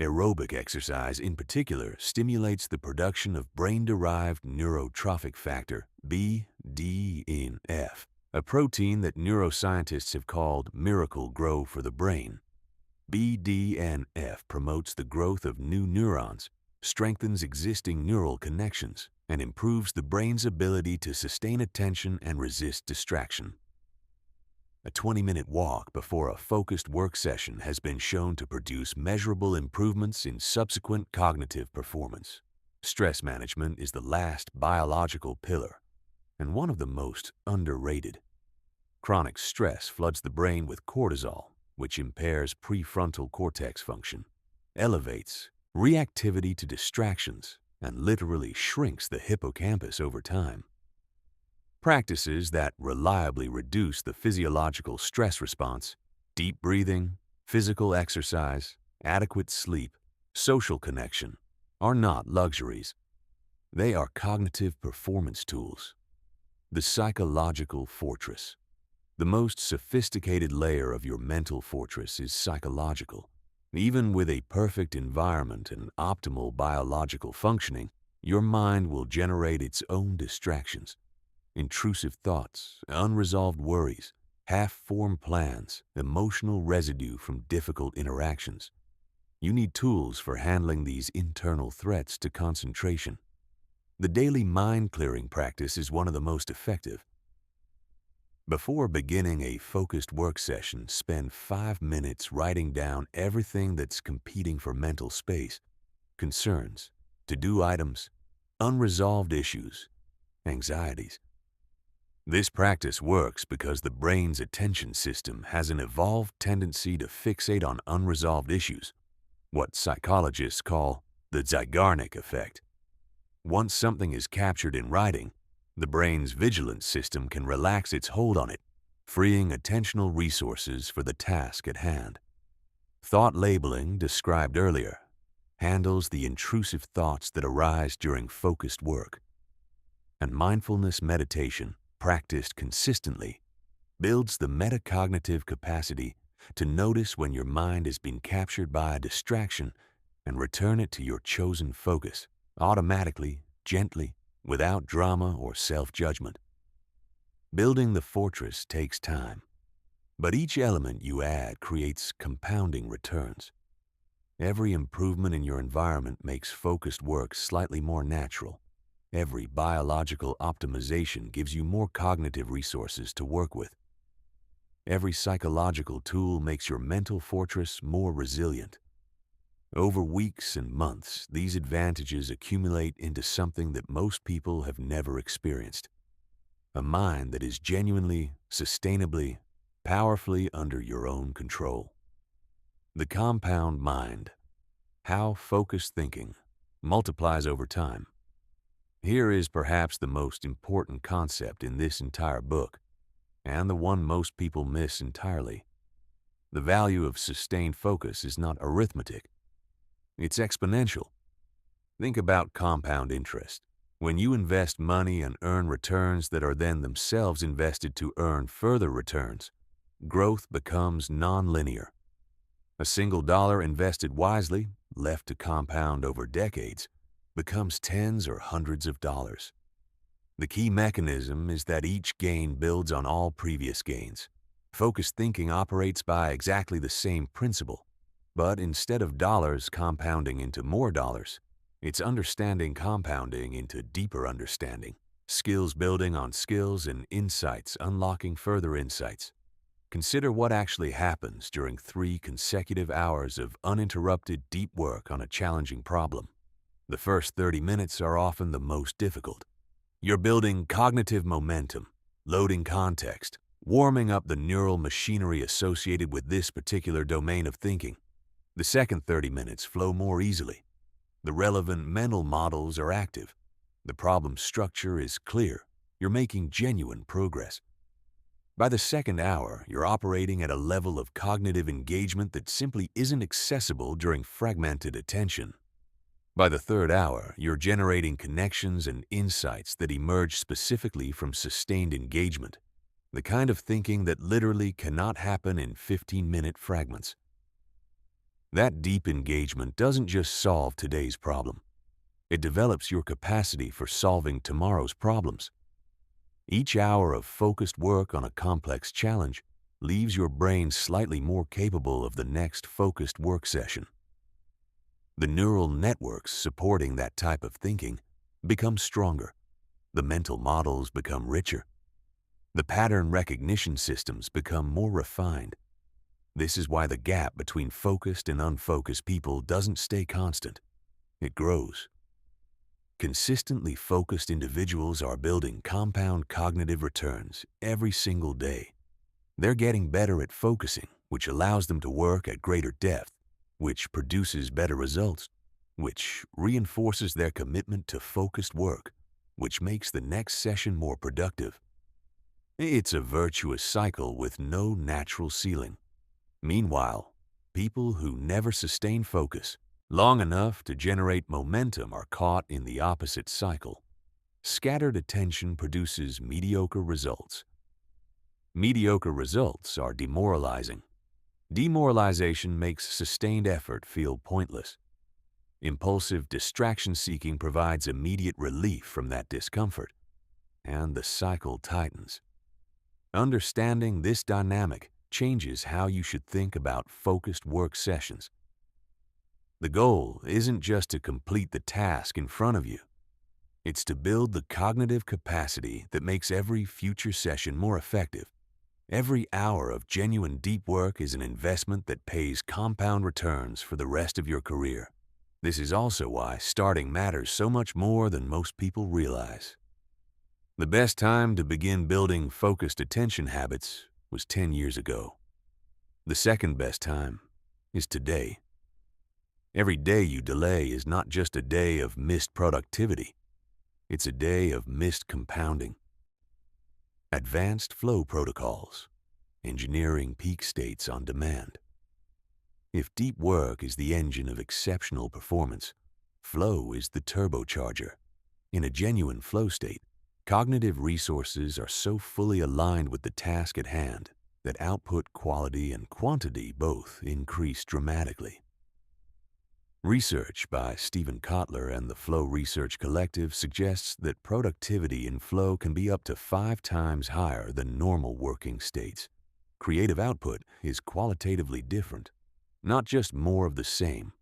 Aerobic exercise in particular stimulates the production of brain-derived neurotrophic factor, BDNF, a protein that neuroscientists have called miracle grow for the brain. BDNF promotes the growth of new neurons, strengthens existing neural connections, and improves the brain's ability to sustain attention and resist distraction. A 20-minute walk before a focused work session has been shown to produce measurable improvements in subsequent cognitive performance. Stress management is the last biological pillar, and one of the most underrated. Chronic stress floods the brain with cortisol, which impairs prefrontal cortex function, elevates reactivity to distractions, and literally shrinks the hippocampus over time. Practices that reliably reduce the physiological stress response, deep breathing, physical exercise, adequate sleep, social connection, are not luxuries. They are cognitive performance tools. The psychological fortress. The most sophisticated layer of your mental fortress is psychological. Even with a perfect environment and optimal biological functioning, your mind will generate its own distractions. Intrusive thoughts, unresolved worries, half-formed plans, emotional residue from difficult interactions. You need tools for handling these internal threats to concentration. The daily mind-clearing practice is one of the most effective. Before beginning a focused work session, spend 5 minutes writing down everything that's competing for mental space: concerns, to-do items, unresolved issues, anxieties. This practice works because the brain's attention system has an evolved tendency to fixate on unresolved issues, what psychologists call the Zeigarnik effect. Once something is captured in writing, the brain's vigilance system can relax its hold on it, freeing attentional resources for the task at hand. Thought labeling, described earlier, handles the intrusive thoughts that arise during focused work. And mindfulness meditation, practiced consistently, builds the metacognitive capacity to notice when your mind has been captured by a distraction and return it to your chosen focus, automatically, gently, without drama or self-judgment. Building the fortress takes time, but each element you add creates compounding returns. Every improvement in your environment makes focused work slightly more natural. Every biological optimization gives you more cognitive resources to work with. Every psychological tool makes your mental fortress more resilient. Over weeks and months, these advantages accumulate into something that most people have never experienced. A mind that is genuinely, sustainably, powerfully under your own control. The compound mind. How focused thinking multiplies over time. Here is perhaps the most important concept in this entire book, and the one most people miss entirely. The value of sustained focus is not arithmetic. It's exponential. Think about compound interest. When you invest money and earn returns that are then themselves invested to earn further returns, growth becomes non-linear. A single dollar invested wisely, left to compound over decades, becomes tens or hundreds of dollars. The key mechanism is that each gain builds on all previous gains. Focused thinking operates by exactly the same principle, but instead of dollars compounding into more dollars, it's understanding compounding into deeper understanding, skills building on skills, and insights unlocking further insights. Consider what actually happens during 3 consecutive hours of uninterrupted deep work on a challenging problem. The first 30 minutes are often the most difficult. You're building cognitive momentum, loading context, warming up the neural machinery associated with this particular domain of thinking. The second 30 minutes flow more easily. The relevant mental models are active. The problem structure is clear. You're making genuine progress. By the second hour, you're operating at a level of cognitive engagement that simply isn't accessible during fragmented attention. By the third hour, you're generating connections and insights that emerge specifically from sustained engagement, the kind of thinking that literally cannot happen in 15-minute fragments. That deep engagement doesn't just solve today's problem. It develops your capacity for solving tomorrow's problems. Each hour of focused work on a complex challenge leaves your brain slightly more capable of the next focused work session. The neural networks supporting that type of thinking become stronger. The mental models become richer. The pattern recognition systems become more refined. This is why the gap between focused and unfocused people doesn't stay constant. It grows. Consistently focused individuals are building compound cognitive returns every single day. They're getting better at focusing, which allows them to work at greater depth, which produces better results, which reinforces their commitment to focused work, which makes the next session more productive. It's a virtuous cycle with no natural ceiling. Meanwhile, people who never sustain focus long enough to generate momentum are caught in the opposite cycle. Scattered attention produces mediocre results. Mediocre results are demoralizing. Demoralization makes sustained effort feel pointless. Impulsive distraction-seeking provides immediate relief from that discomfort, and the cycle tightens. Understanding this dynamic changes how you should think about focused work sessions. The goal isn't just to complete the task in front of you. It's to build the cognitive capacity that makes every future session more effective. Every hour of genuine deep work is an investment that pays compound returns for the rest of your career. This is also why starting matters so much more than most people realize. The best time to begin building focused attention habits was 10 years ago. The second best time is today. Every day you delay is not just a day of missed productivity, it's a day of missed compounding. Advanced flow protocols, engineering peak states on demand. If deep work is the engine of exceptional performance, flow is the turbocharger. In a genuine flow state, cognitive resources are so fully aligned with the task at hand that output quality and quantity both increase dramatically. Research by Stephen Kotler and the Flow Research Collective suggests that productivity in flow can be up to 5 times higher than normal working states. Creative output is qualitatively different, not just more of the same,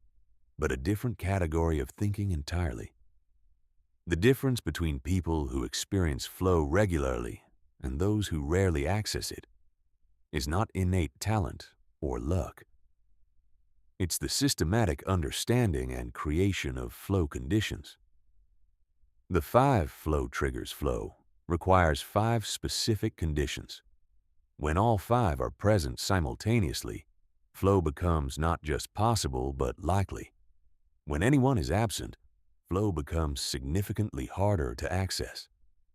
but a different category of thinking entirely. The difference between people who experience flow regularly and those who rarely access it is not innate talent or luck. It's the systematic understanding and creation of flow conditions. The 5 flow triggers flow requires 5 specific conditions. When all 5 are present simultaneously, flow becomes not just possible but likely. When any one is absent, flow becomes significantly harder to access.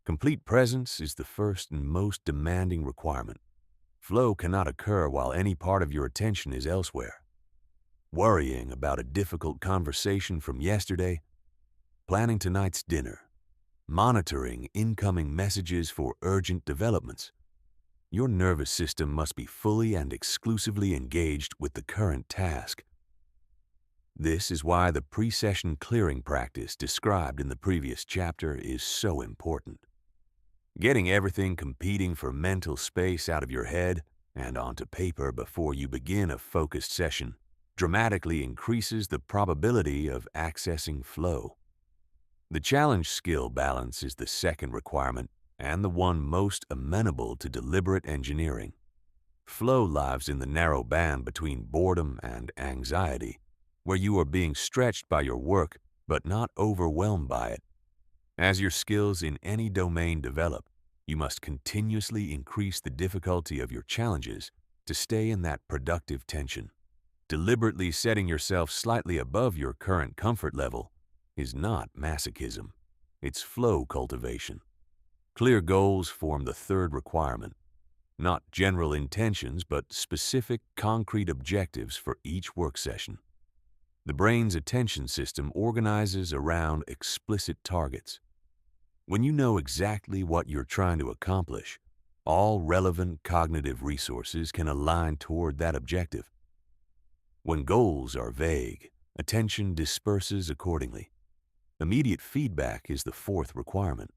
Complete presence is the first and most demanding requirement. Flow cannot occur while any part of your attention is elsewhere. Worrying about a difficult conversation from yesterday, planning tonight's dinner, monitoring incoming messages for urgent developments. Your nervous system must be fully and exclusively engaged with the current task. This is why the pre-session clearing practice described in the previous chapter is so important. Getting everything competing for mental space out of your head and onto paper before you begin a focused session dramatically increases the probability of accessing flow. The challenge skill balance is the second requirement and the one most amenable to deliberate engineering. Flow lives in the narrow band between boredom and anxiety, where you are being stretched by your work but not overwhelmed by it. As your skills in any domain develop, you must continuously increase the difficulty of your challenges to stay in that productive tension. Deliberately setting yourself slightly above your current comfort level is not masochism, it's flow cultivation. Clear goals form the third requirement, not general intentions but specific, concrete objectives for each work session. The brain's attention system organizes around explicit targets. When you know exactly what you're trying to accomplish, all relevant cognitive resources can align toward that objective. When goals are vague, attention disperses accordingly. Immediate feedback is the fourth requirement.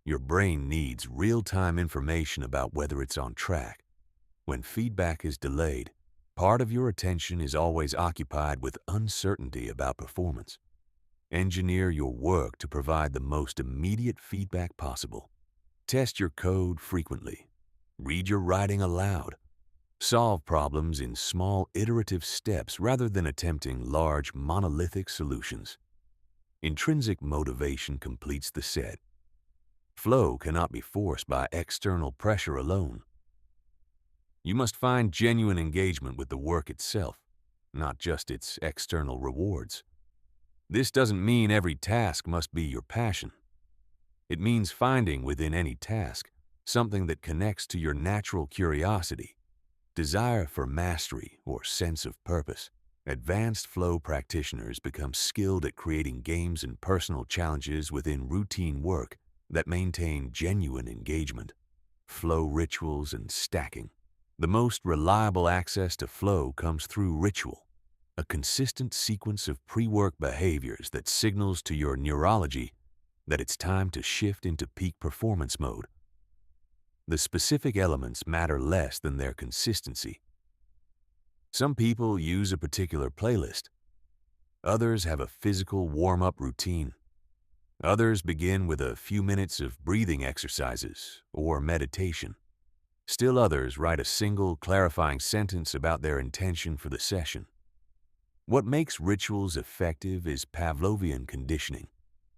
Your brain needs real-time information about whether it's on track. When feedback is delayed, part of your attention is always occupied with uncertainty about performance. Engineer your work to provide the most immediate feedback possible. Test your code frequently. Read your writing aloud. Solve problems in small iterative steps rather than attempting large monolithic solutions. Intrinsic motivation completes the set. Flow cannot be forced by external pressure alone. You must find genuine engagement with the work itself, not just its external rewards. This doesn't mean every task must be your passion. It means finding within any task something that connects to your natural curiosity, desire for mastery, or sense of purpose. Advanced flow practitioners become skilled at creating games and personal challenges within routine work that maintain genuine engagement. Flow rituals and stacking. The most reliable access to flow comes through ritual, a consistent sequence of pre-work behaviors that signals to your neurology that it's time to shift into peak performance mode. The specific elements matter less than their consistency. Some people use a particular playlist. Others have a physical warm-up routine. Others begin with a few minutes of breathing exercises or meditation. Still others write a single clarifying sentence about their intention for the session. What makes rituals effective is Pavlovian conditioning.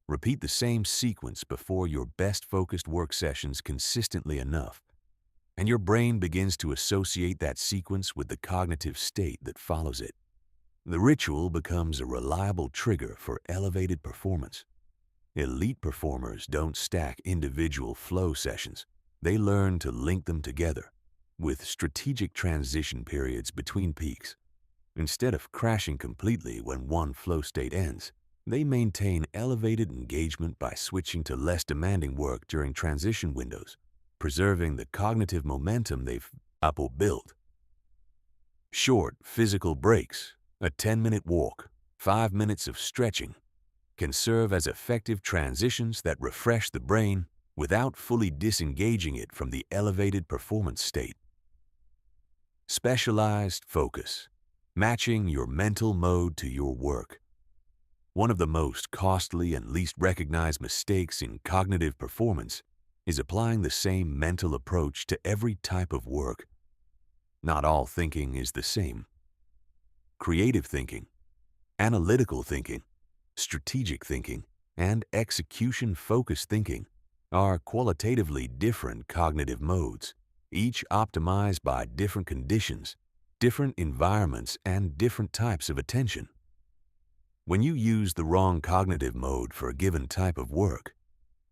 Repeat the same sequence before your best focused work sessions consistently enough, and your brain begins to associate that sequence with the cognitive state that follows it. The ritual becomes a reliable trigger for elevated performance. Elite performers don't stack individual flow sessions. They learn to link them together with strategic transition periods between peaks. Instead of crashing completely when one flow state ends, they maintain elevated engagement by switching to less demanding work during transition windows, preserving the cognitive momentum they've built. Short physical breaks, a 10-minute walk, 5 minutes of stretching, can serve as effective transitions that refresh the brain without fully disengaging it from the elevated performance state. Specialized focus, matching your mental mode to your work. One of the most costly and least recognized mistakes in cognitive performance is applying the same mental approach to every type of work. Not all thinking is the same. Creative thinking, analytical thinking, strategic thinking, and execution-focused thinking are qualitatively different cognitive modes, each optimized by different conditions, different environments, and different types of attention. When you use the wrong cognitive mode for a given type of work,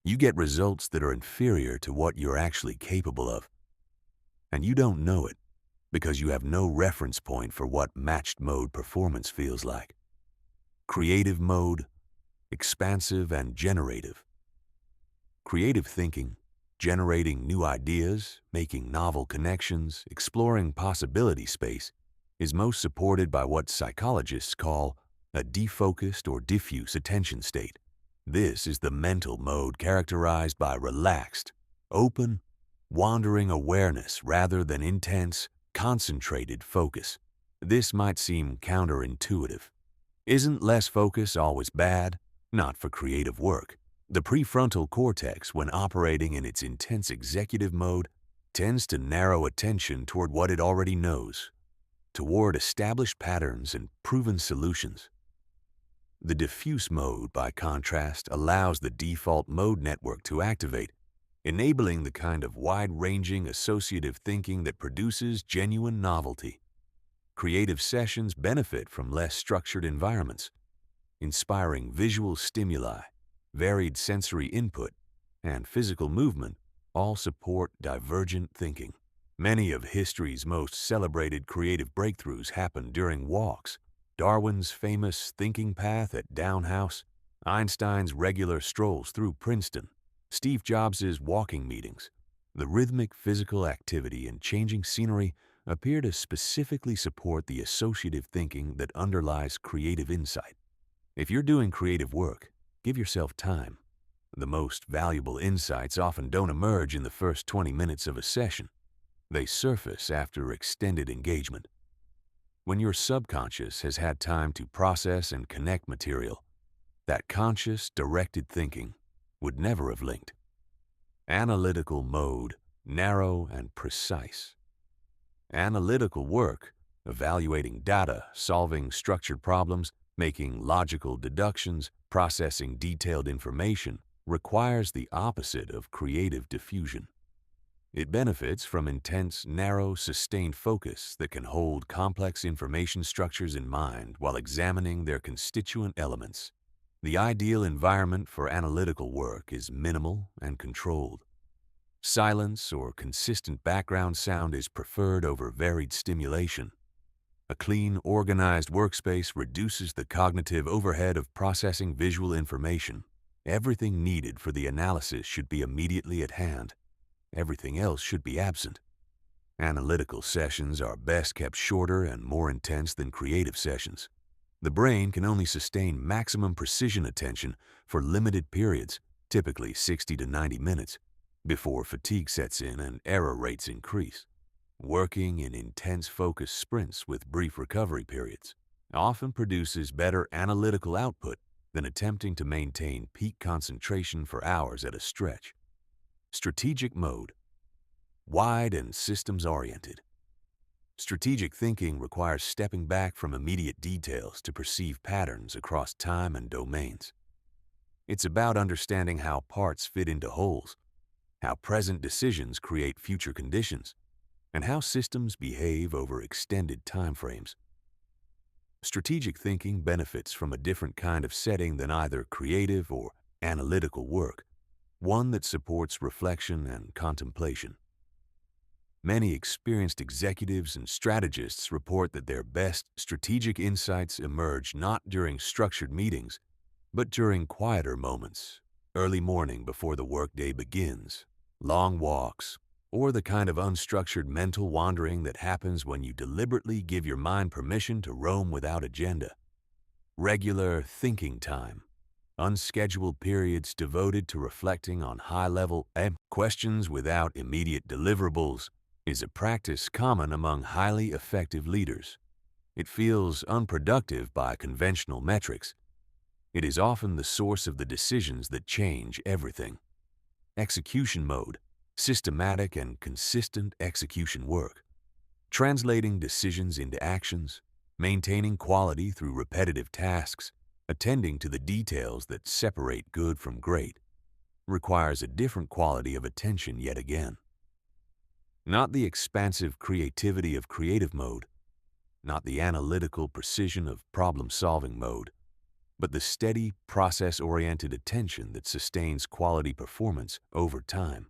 you get results that are inferior to what you're actually capable of. And you don't know it because you have no reference point for what matched mode performance feels like. Creative mode, expansive and generative. Creative thinking, generating new ideas, making novel connections, exploring possibility space, is most supported by what psychologists call a defocused or diffuse attention state. This is the mental mode characterized by relaxed, open, wandering awareness rather than intense, concentrated focus. This might seem counterintuitive. Isn't less focus always bad? Not for creative work. The prefrontal cortex, when operating in its intense executive mode, tends to narrow attention toward what it already knows, toward established patterns and proven solutions. The diffuse mode, by contrast, allows the default mode network to activate, enabling the kind of wide-ranging associative thinking that produces genuine novelty. Creative sessions benefit from less structured environments. Inspiring visual stimuli, varied sensory input, and physical movement all support divergent thinking. Many of history's most celebrated creative breakthroughs happened during walks. Darwin's famous thinking path at Down House, Einstein's regular strolls through Princeton, Steve Jobs' walking meetings. The rhythmic physical activity and changing scenery appear to specifically support the associative thinking that underlies creative insight. If you're doing creative work, give yourself time. The most valuable insights often don't emerge in the first 20 minutes of a session. They surface after extended engagement. When your subconscious has had time to process and connect material, that conscious, directed thinking would never have linked. Analytical mode, narrow and precise. Analytical work, evaluating data, solving structured problems, making logical deductions, processing detailed information, requires the opposite of creative diffusion. It benefits from intense, narrow, sustained focus that can hold complex information structures in mind while examining their constituent elements. The ideal environment for analytical work is minimal and controlled. Silence or consistent background sound is preferred over varied stimulation. A clean, organized workspace reduces the cognitive overhead of processing visual information. Everything needed for the analysis should be immediately at hand. Everything else should be absent. Analytical sessions are best kept shorter and more intense than creative sessions. The brain can only sustain maximum precision attention for limited periods, typically 60 to 90 minutes, before fatigue sets in and error rates increase. Working in intense focus sprints with brief recovery periods often produces better analytical output than attempting to maintain peak concentration for hours at a stretch. Strategic mode, wide and systems-oriented. Strategic thinking requires stepping back from immediate details to perceive patterns across time and domains. It's about understanding how parts fit into wholes, how present decisions create future conditions, and how systems behave over extended time frames. Strategic thinking benefits from a different kind of setting than either creative or analytical work, one that supports reflection and contemplation. Many experienced executives and strategists report that their best strategic insights emerge not during structured meetings, but during quieter moments, early morning before the workday begins, long walks, or the kind of unstructured mental wandering that happens when you deliberately give your mind permission to roam without agenda. Regular thinking time, unscheduled periods devoted to reflecting on high-level questions without immediate deliverables, is a practice common among highly effective leaders. It feels unproductive by conventional metrics. It is often the source of the decisions that change everything. Execution mode, systematic and consistent execution work. Translating decisions into actions, maintaining quality through repetitive tasks, attending to the details that separate good from great, requires a different quality of attention yet again. Not the expansive creativity of creative mode, not the analytical precision of problem-solving mode, but the steady, process-oriented attention that sustains quality performance over time.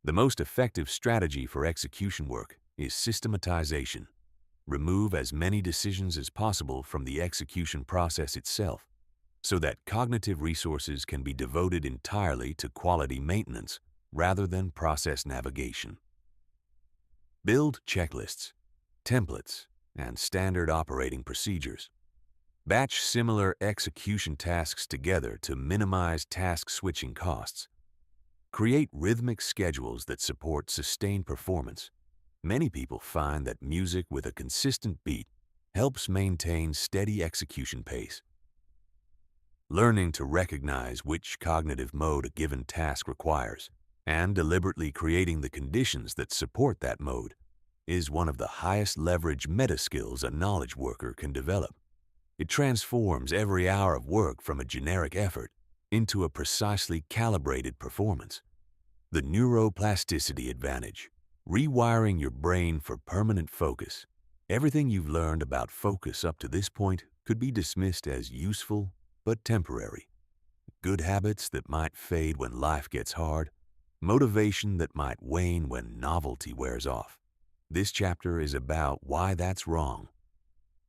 The most effective strategy for execution work is systematization. Remove as many decisions as possible from the execution process itself, so that cognitive resources can be devoted entirely to quality maintenance rather than process navigation. Build checklists, templates, and standard operating procedures. Batch similar execution tasks together to minimize task switching costs. Create rhythmic schedules that support sustained performance. Many people find that music with a consistent beat helps maintain steady execution pace. Learning to recognize which cognitive mode a given task requires and deliberately creating the conditions that support that mode is one of the highest leverage meta skills a knowledge worker can develop. It transforms every hour of work from a generic effort into a precisely calibrated performance. The neuroplasticity advantage, rewiring your brain for permanent focus. Everything you've learned about focus up to this point could be dismissed as useful but temporary. Good habits that might fade when life gets hard, motivation that might wane when novelty wears off. This chapter is about why that's wrong.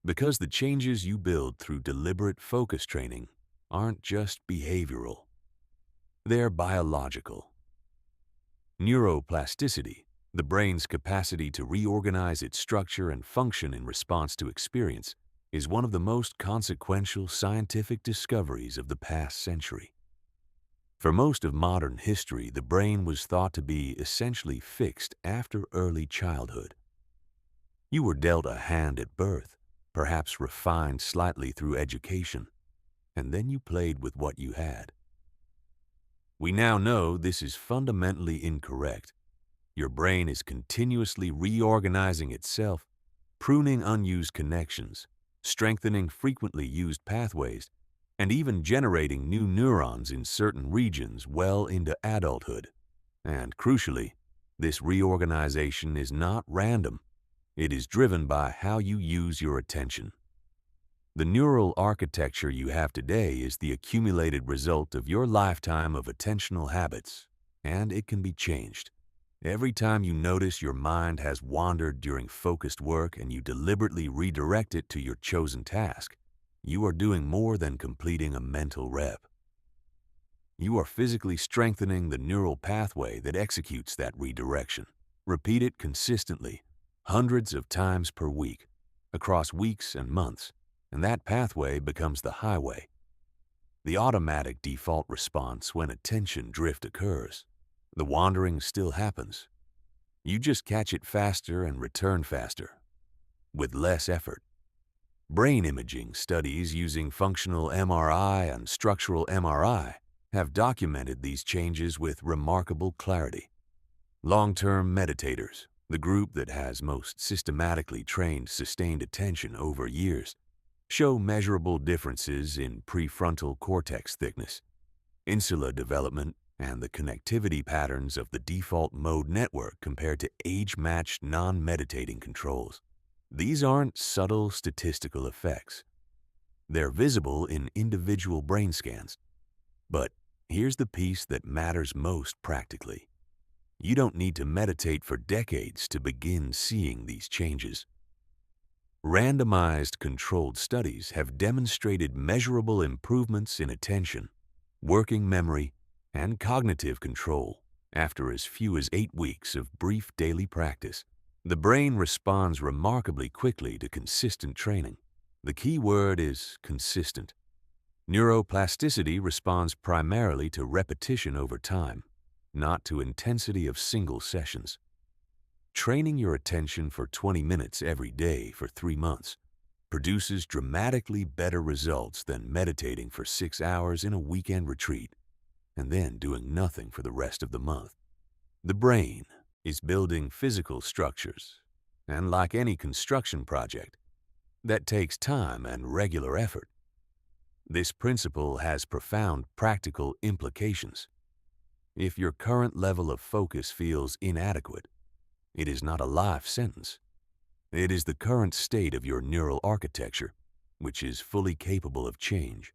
Because the changes you build through deliberate focus training aren't just behavioral. They're biological. Neuroplasticity, the brain's capacity to reorganize its structure and function in response to experience, is one of the most consequential scientific discoveries of the past century. For most of modern history, the brain was thought to be essentially fixed after early childhood. You were dealt a hand at birth, perhaps refined slightly through education, and then you played with what you had. We now know this is fundamentally incorrect. Your brain is continuously reorganizing itself, pruning unused connections, strengthening frequently used pathways, and even generating new neurons in certain regions well into adulthood. And crucially, this reorganization is not random. It is driven by how you use your attention. The neural architecture you have today is the accumulated result of your lifetime of attentional habits, and it can be changed. Every time you notice your mind has wandered during focused work and you deliberately redirect it to your chosen task, you are doing more than completing a mental rep. You are physically strengthening the neural pathway that executes that redirection. Repeat it consistently, hundreds of times per week, across weeks and months, and that pathway becomes the highway. The automatic default response when attention drift occurs. The wandering still happens. You just catch it faster and return faster, with less effort. Brain imaging studies using functional MRI and structural MRI have documented these changes with remarkable clarity. Long-term meditators, the group that has most systematically trained sustained attention over years, show measurable differences in prefrontal cortex thickness. insula development, and the connectivity patterns of the default mode network compared to age-matched non-meditating controls. These aren't subtle statistical effects. They're visible in individual brain scans. But here's the piece that matters most practically. You don't need to meditate for decades to begin seeing these changes. Randomized controlled studies have demonstrated measurable improvements in attention, working memory, and cognitive control after as few as 8 weeks of brief daily practice. The brain responds remarkably quickly to consistent training. The key word is consistent. Neuroplasticity responds primarily to repetition over time, not to intensity of single sessions. Training your attention for 20 minutes every day for 3 months produces dramatically better results than meditating for 6 hours in a weekend retreat and then doing nothing for the rest of the month. The brain is building physical structures, and like any construction project, that takes time and regular effort. This principle has profound practical implications. If your current level of focus feels inadequate, it is not a life sentence. It is the current state of your neural architecture, which is fully capable of change.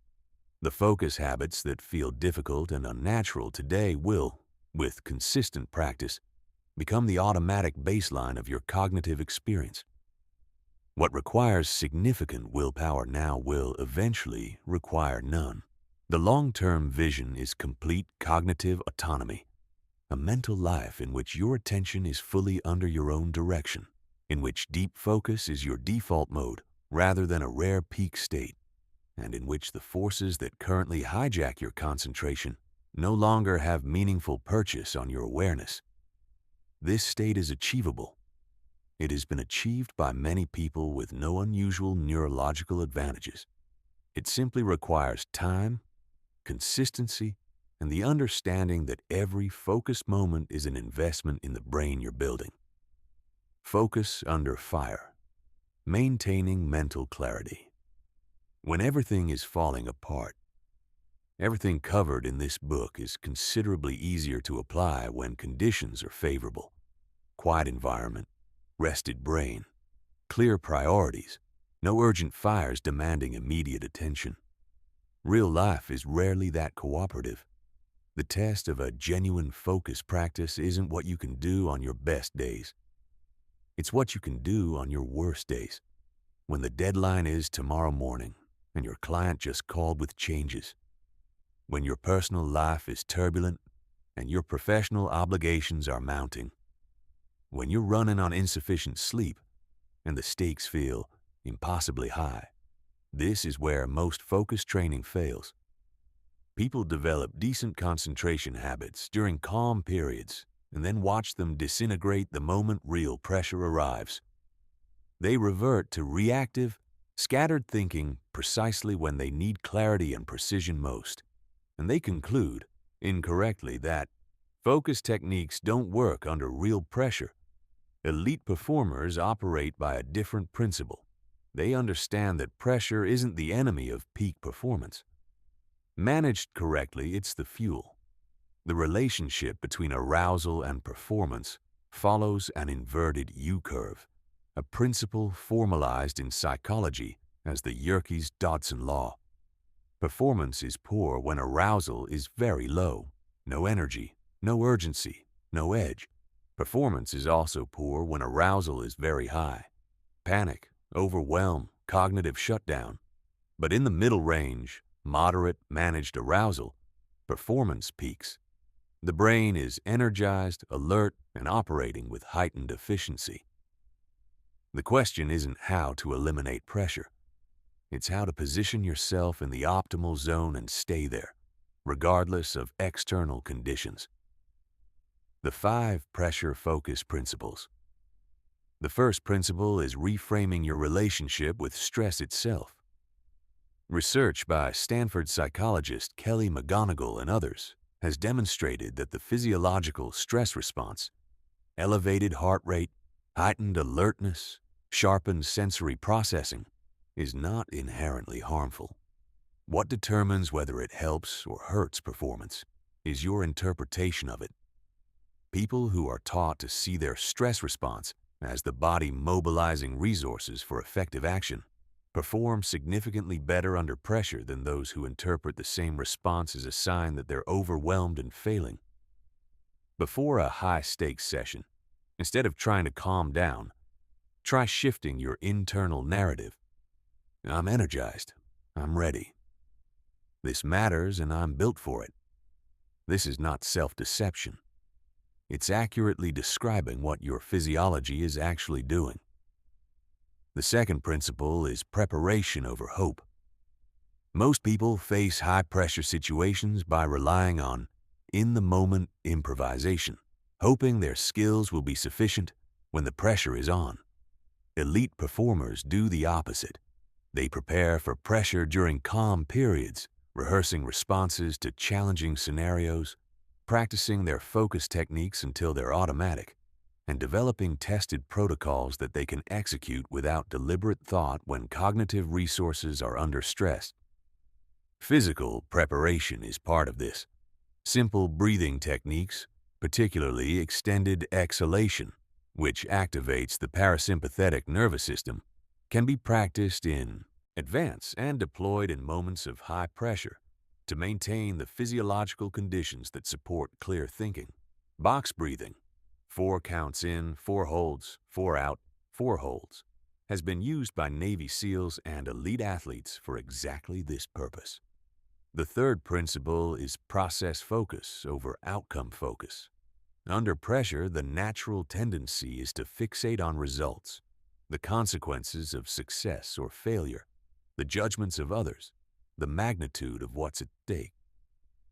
The focus habits that feel difficult and unnatural today will, with consistent practice, become the automatic baseline of your cognitive experience. What requires significant willpower now will eventually require none. The long-term vision is complete cognitive autonomy, a mental life in which your attention is fully under your own direction, in which deep focus is your default mode rather than a rare peak state, and in which the forces that currently hijack your concentration no longer have meaningful purchase on your awareness. This state is achievable. It has been achieved by many people with no unusual neurological advantages. It simply requires time, consistency, and the understanding that every focused moment is an investment in the brain you're building. Focus under fire. Maintaining mental clarity. When everything is falling apart, everything covered in this book is considerably easier to apply when conditions are favorable. Quiet environment, rested brain, clear priorities, no urgent fires demanding immediate attention. Real life is rarely that cooperative. The test of a genuine focus practice isn't what you can do on your best days. It's what you can do on your worst days, when the deadline is tomorrow morning and your client just called with changes, when your personal life is turbulent and your professional obligations are mounting, when you're running on insufficient sleep and the stakes feel impossibly high. This is where most focus training fails. People develop decent concentration habits during calm periods and then watch them disintegrate the moment real pressure arrives. They revert to reactive, scattered thinking precisely when they need clarity and precision most, and they conclude, incorrectly, that focus techniques don't work under real pressure. Elite performers operate by a different principle. They understand that pressure isn't the enemy of peak performance. Managed correctly, it's the fuel. The relationship between arousal and performance follows an inverted U-curve, a principle formalized in psychology as the Yerkes-Dodson law. Performance is poor when arousal is very low. No energy, no urgency, no edge. Performance is also poor when arousal is very high. Panic, overwhelm, cognitive shutdown. But in the middle range, moderate, managed arousal, performance peaks. The brain is energized, alert, and operating with heightened efficiency. The question isn't how to eliminate pressure. It's how to position yourself in the optimal zone and stay there, regardless of external conditions. The 5 pressure focus principles. The first principle is reframing your relationship with stress itself. Research by Stanford psychologist Kelly McGonigal and others has demonstrated that the physiological stress response, elevated heart rate, heightened alertness, sharpened sensory processing, is not inherently harmful. What determines whether it helps or hurts performance is your interpretation of it. People who are taught to see their stress response as the body mobilizing resources for effective action perform significantly better under pressure than those who interpret the same response as a sign that they're overwhelmed and failing. Before a high-stakes session, instead of trying to calm down, try shifting your internal narrative. I'm energized. I'm ready. This matters and I'm built for it. This is not self-deception. It's accurately describing what your physiology is actually doing. The second principle is preparation over hope. Most people face high-pressure situations by relying on in-the-moment improvisation, hoping their skills will be sufficient when the pressure is on. Elite performers do the opposite. They prepare for pressure during calm periods, rehearsing responses to challenging scenarios, practicing their focus techniques until they're automatic, and developing tested protocols that they can execute without deliberate thought when cognitive resources are under stress. Physical preparation is part of this. Simple breathing techniques, particularly extended exhalation, which activates the parasympathetic nervous system, can be practiced in advance and deployed in moments of high pressure to maintain the physiological conditions that support clear thinking. Box breathing, 4 counts in, 4 holds, 4 out, 4 holds, has been used by Navy SEALs and elite athletes for exactly this purpose. The third principle is process focus over outcome focus. Under pressure, the natural tendency is to fixate on results, the consequences of success or failure, the judgments of others, the magnitude of what's at stake.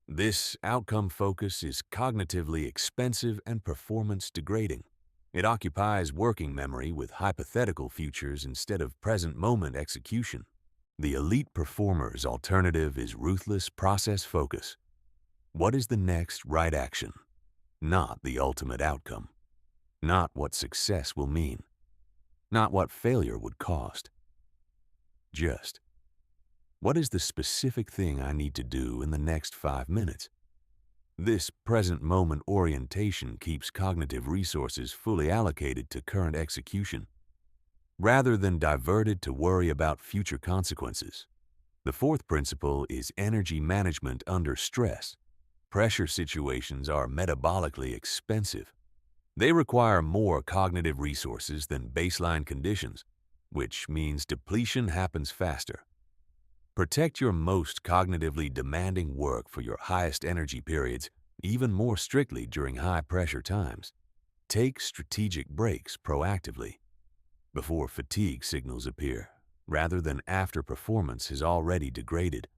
This outcome focus is cognitively expensive and performance degrading. It occupies working memory with hypothetical futures instead of present moment execution. The elite performer's alternative is ruthless process focus. What is the next right action? Not the ultimate outcome. Not what success will mean. Not what failure would cost. Just, what is the specific thing I need to do in the next 5 minutes? This present moment orientation keeps cognitive resources fully allocated to current execution, rather than diverted to worry about future consequences. The fourth principle is energy management under stress. Pressure situations are metabolically expensive. They require more cognitive resources than baseline conditions, which means depletion happens faster. Protect your most cognitively demanding work for your highest energy periods even more strictly during high-pressure times. Take strategic breaks proactively, before fatigue signals appear, rather than after performance has already degraded.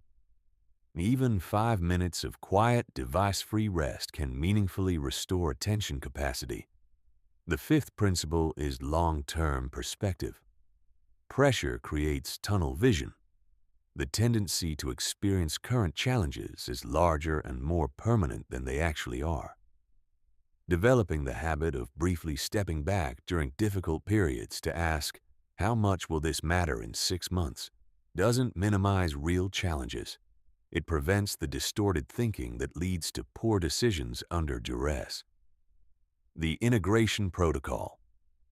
Even 5 minutes of quiet, device-free rest can meaningfully restore attention capacity. The fifth principle is long-term perspective. Pressure creates tunnel vision, the tendency to experience current challenges as larger and more permanent than they actually are. Developing the habit of briefly stepping back during difficult periods to ask, how much will this matter in 6 months, doesn't minimize real challenges. It prevents the distorted thinking that leads to poor decisions under duress. The integration protocol,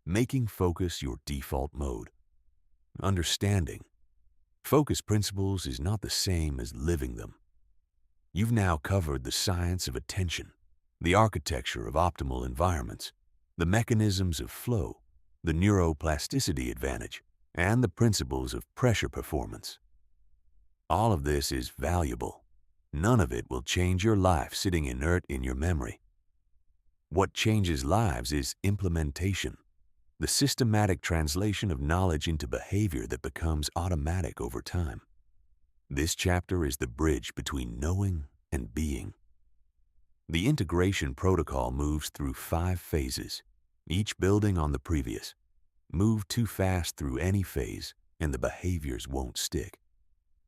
making focus your default mode. Understanding focus principles is not the same as living them. You've now covered the science of attention, the architecture of optimal environments, the mechanisms of flow, the neuroplasticity advantage, and the principles of pressure performance. All of this is valuable. None of it will change your life sitting inert in your memory. What changes lives is implementation, the systematic translation of knowledge into behavior that becomes automatic over time. This chapter is the bridge between knowing and being. The integration protocol moves through 5 phases, each building on the previous. Move too fast through any phase, and the behaviors won't stick.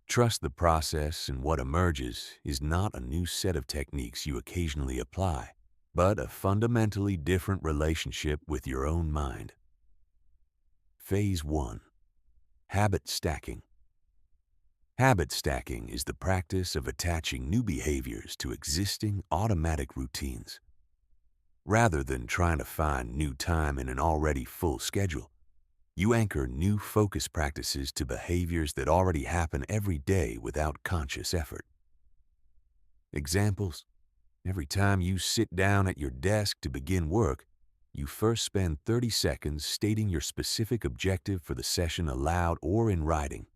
Trust the process, and what emerges is not a new set of techniques you occasionally apply, but a fundamentally different relationship with your own mind. Phase 1. Habit stacking. Habit stacking is the practice of attaching new behaviors to existing automatic routines. Rather than trying to find new time in an already full schedule, you anchor new focus practices to behaviors that already happen every day without conscious effort. Examples: every time you sit down at your desk to begin work, you first spend 30 seconds stating your specific objective for the session aloud or in writing.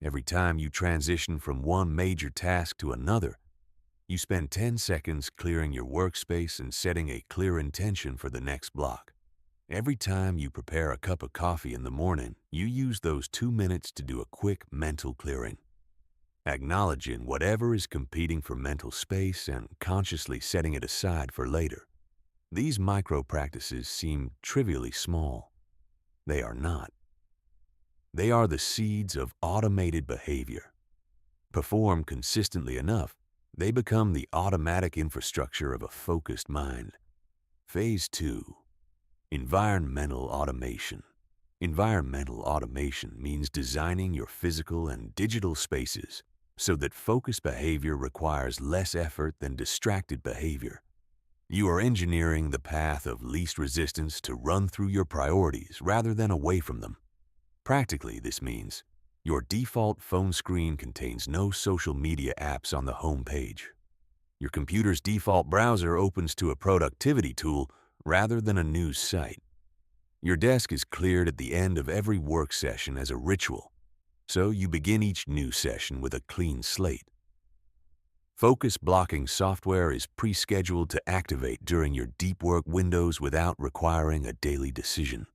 Every time you transition from one major task to another, you spend 10 seconds clearing your workspace and setting a clear intention for the next block. Every time you prepare a cup of coffee in the morning, you use those 2 minutes to do a quick mental clearing. Acknowledging whatever is competing for mental space and consciously setting it aside for later. These micro practices seem trivially small. They are not. They are the seeds of automated behavior. Performed consistently enough, they become the automatic infrastructure of a focused mind. Phase 2. Environmental automation. Environmental automation means designing your physical and digital spaces so that focused behavior requires less effort than distracted behavior. You are engineering the path of least resistance to run through your priorities rather than away from them. Practically, this means your default phone screen contains no social media apps on the home page. Your computer's default browser opens to a productivity tool rather than a news site. Your desk is cleared at the end of every work session as a ritual, so you begin each new session with a clean slate. Focus blocking software is pre-scheduled to activate during your deep work windows without requiring a daily decision.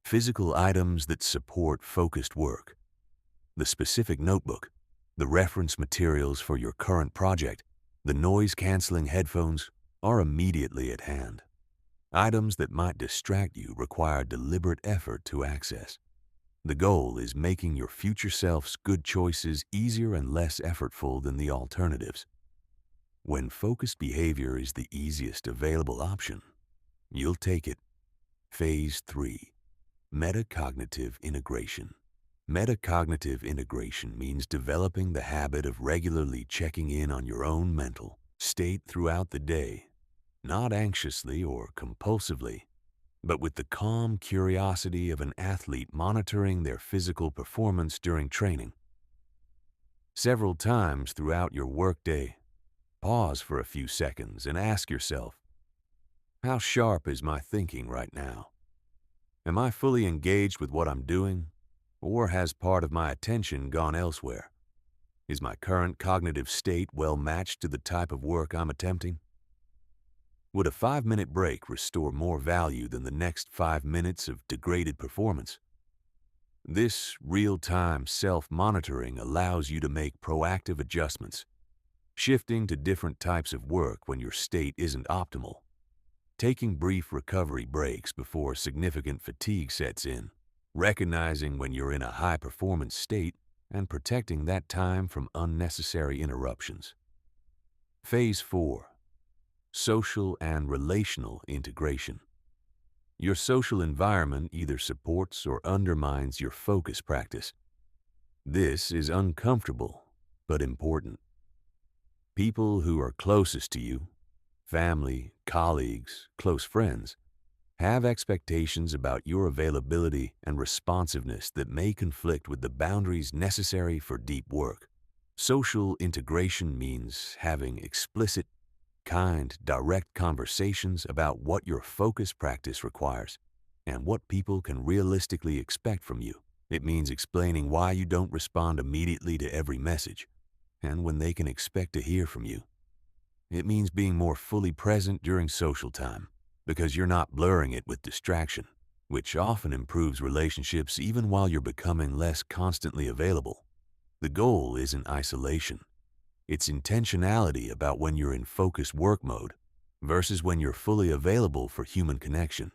Physical items that support focused work. The specific notebook, the reference materials for your current project, the noise-canceling headphones are immediately at hand. Items that might distract you require deliberate effort to access. The goal is making your future self's good choices easier and less effortful than the alternatives. When focused behavior is the easiest available option, you'll take it. Phase 3. Metacognitive integration. Metacognitive integration means developing the habit of regularly checking in on your own mental state throughout the day, not anxiously or compulsively, but with the calm curiosity of an athlete monitoring their physical performance during training. Several times throughout your workday, pause for a few seconds and ask yourself, how sharp is my thinking right now? Am I fully engaged with what I'm doing, or has part of my attention gone elsewhere? Is my current cognitive state well matched to the type of work I'm attempting? Would a 5-minute break restore more value than the next 5 minutes of degraded performance? This real-time self-monitoring allows you to make proactive adjustments, shifting to different types of work when your state isn't optimal, taking brief recovery breaks before significant fatigue sets in, recognizing when you're in a high-performance state, and protecting that time from unnecessary interruptions. Phase 4. Social and relational integration. Your social environment either supports or undermines your focus practice. This is uncomfortable, but important. People who are closest to you, family, colleagues, close friends, have expectations about your availability and responsiveness that may conflict with the boundaries necessary for deep work. Social integration means having explicit, kind, direct conversations about what your focus practice requires and what people can realistically expect from you. It means explaining why you don't respond immediately to every message and when they can expect to hear from you. It means being more fully present during social time because you're not blurring it with distraction, which often improves relationships even while you're becoming less constantly available. The goal isn't isolation. It's intentionality about when you're in focused work mode versus when you're fully available for human connection.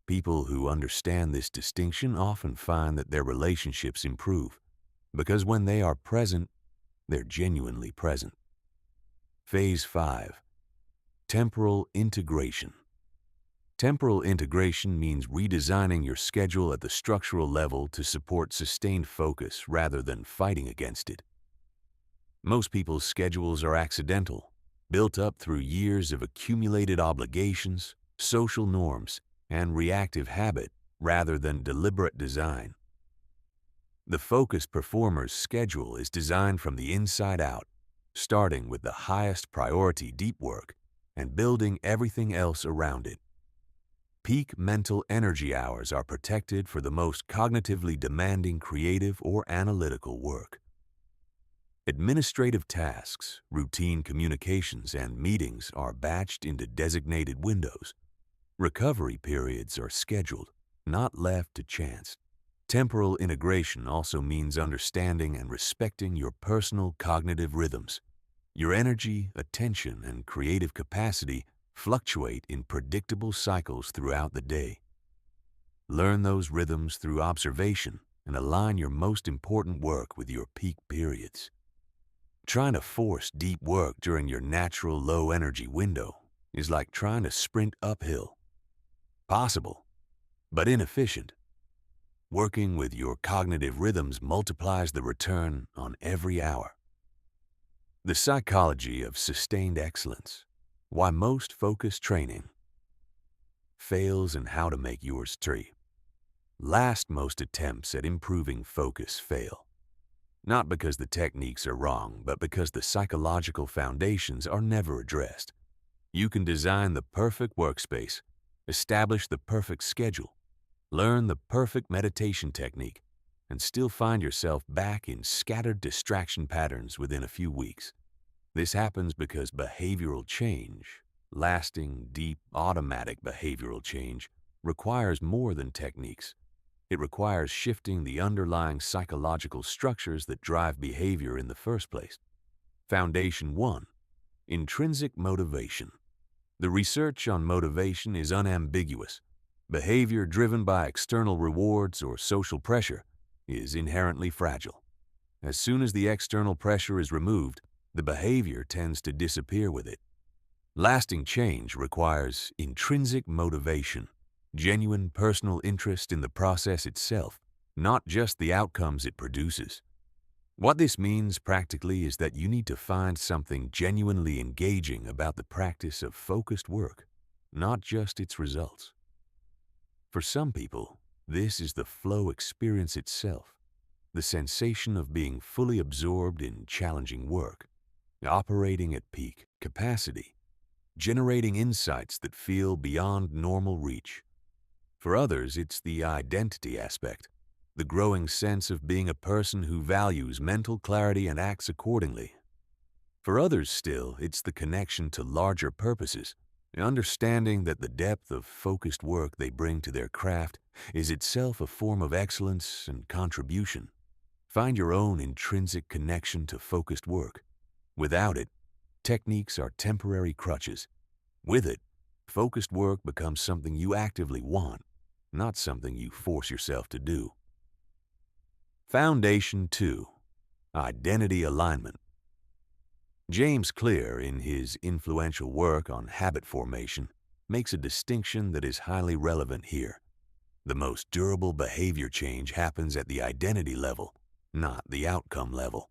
People who understand this distinction often find that their relationships improve because when they are present, they're genuinely present. Phase 5. Temporal integration. Temporal integration means redesigning your schedule at the structural level to support sustained focus rather than fighting against it. Most people's schedules are accidental, built up through years of accumulated obligations, social norms, and reactive habit rather than deliberate design. The focused performer's schedule is designed from the inside out, starting with the highest priority deep work and building everything else around it. Peak mental energy hours are protected for the most cognitively demanding creative or analytical work. Administrative tasks, routine communications, and meetings are batched into designated windows. Recovery periods are scheduled, not left to chance. Temporal integration also means understanding and respecting your personal cognitive rhythms. Your energy, attention, and creative capacity fluctuate in predictable cycles throughout the day. Learn those rhythms through observation and align your most important work with your peak periods. Trying to force deep work during your natural low-energy window is like trying to sprint uphill. Possible, but inefficient. Working with your cognitive rhythms multiplies the return on every hour. The psychology of sustained excellence. Why most focus training fails and how to make yours too. Most attempts at improving focus fail. Not because the techniques are wrong, but because the psychological foundations are never addressed. You can design the perfect workspace, establish the perfect schedule, learn the perfect meditation technique, and still find yourself back in scattered distraction patterns within a few weeks. This happens because behavioral change, lasting, deep, automatic behavioral change, requires more than techniques. It requires shifting the underlying psychological structures that drive behavior in the first place. Foundation 1. Intrinsic motivation. The research on motivation is unambiguous. Behavior driven by external rewards or social pressure is inherently fragile. As soon as the external pressure is removed, the behavior tends to disappear with it. Lasting change requires intrinsic motivation, genuine personal interest in the process itself, not just the outcomes it produces. What this means practically is that you need to find something genuinely engaging about the practice of focused work, not just its results. For some people, this is the flow experience itself, the sensation of being fully absorbed in challenging work, operating at peak capacity, generating insights that feel beyond normal reach. For others, it's the identity aspect, the growing sense of being a person who values mental clarity and acts accordingly. For others still, it's the connection to larger purposes, the understanding that the depth of focused work they bring to their craft is itself a form of excellence and contribution. Find your own intrinsic connection to focused work. Without it, techniques are temporary crutches. With it, focused work becomes something you actively want, not something you force yourself to do. Foundation 2. Identity alignment. James Clear, in his influential work on habit formation, makes a distinction that is highly relevant here. The most durable behavior change happens at the identity level, not the outcome level.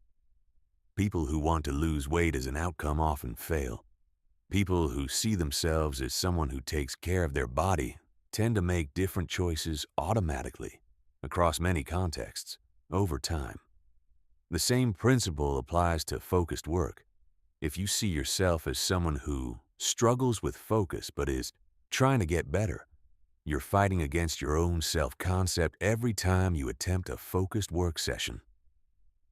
People who want to lose weight as an outcome often fail. People who see themselves as someone who takes care of their body tend to make different choices automatically, across many contexts, over time. The same principle applies to focused work. If you see yourself as someone who struggles with focus but is trying to get better, you're fighting against your own self-concept every time you attempt a focused work session.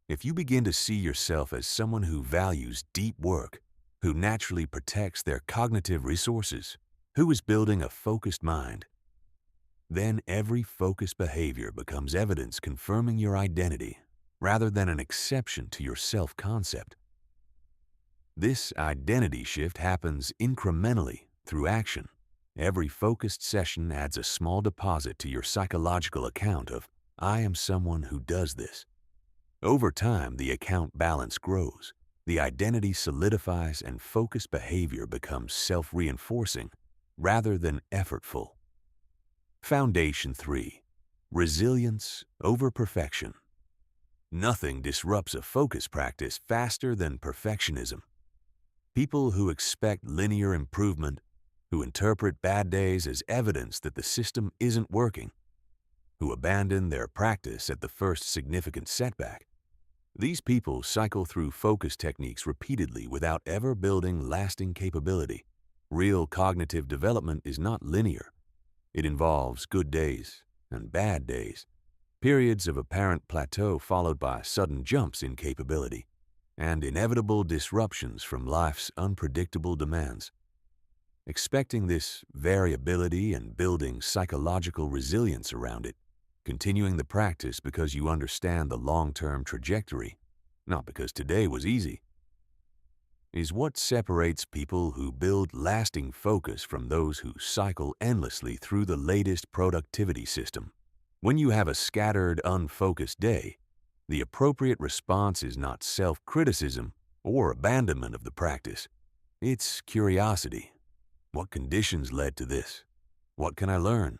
If you begin to see yourself as someone who values deep work, who naturally protects their cognitive resources, who is building a focused mind, then every focused behavior becomes evidence confirming your identity rather than an exception to your self-concept. This identity shift happens incrementally through action. Every focused session adds a small deposit to your psychological account of, I am someone who does this. Over time, the account balance grows, the identity solidifies, and focused behavior becomes self-reinforcing, rather than effortful. Foundation 3. Resilience over perfection. Nothing disrupts a focus practice faster than perfectionism. People who expect linear improvement, who interpret bad days as evidence that the system isn't working, who abandon their practice at the first significant setback. These people cycle through focus techniques repeatedly without ever building lasting capability. Real cognitive development is not linear. It involves good days and bad days, periods of apparent plateau followed by sudden jumps in capability, and inevitable disruptions from life's unpredictable demands. Expecting this variability and building psychological resilience around it, continuing the practice because you understand the long-term trajectory, not because today was easy, is what separates people who build lasting focus from those who cycle endlessly through the latest productivity system. When you have a scattered, unfocused day, the appropriate response is not self-criticism or abandonment of the practice. It's curiosity. What conditions led to this? What can I learn?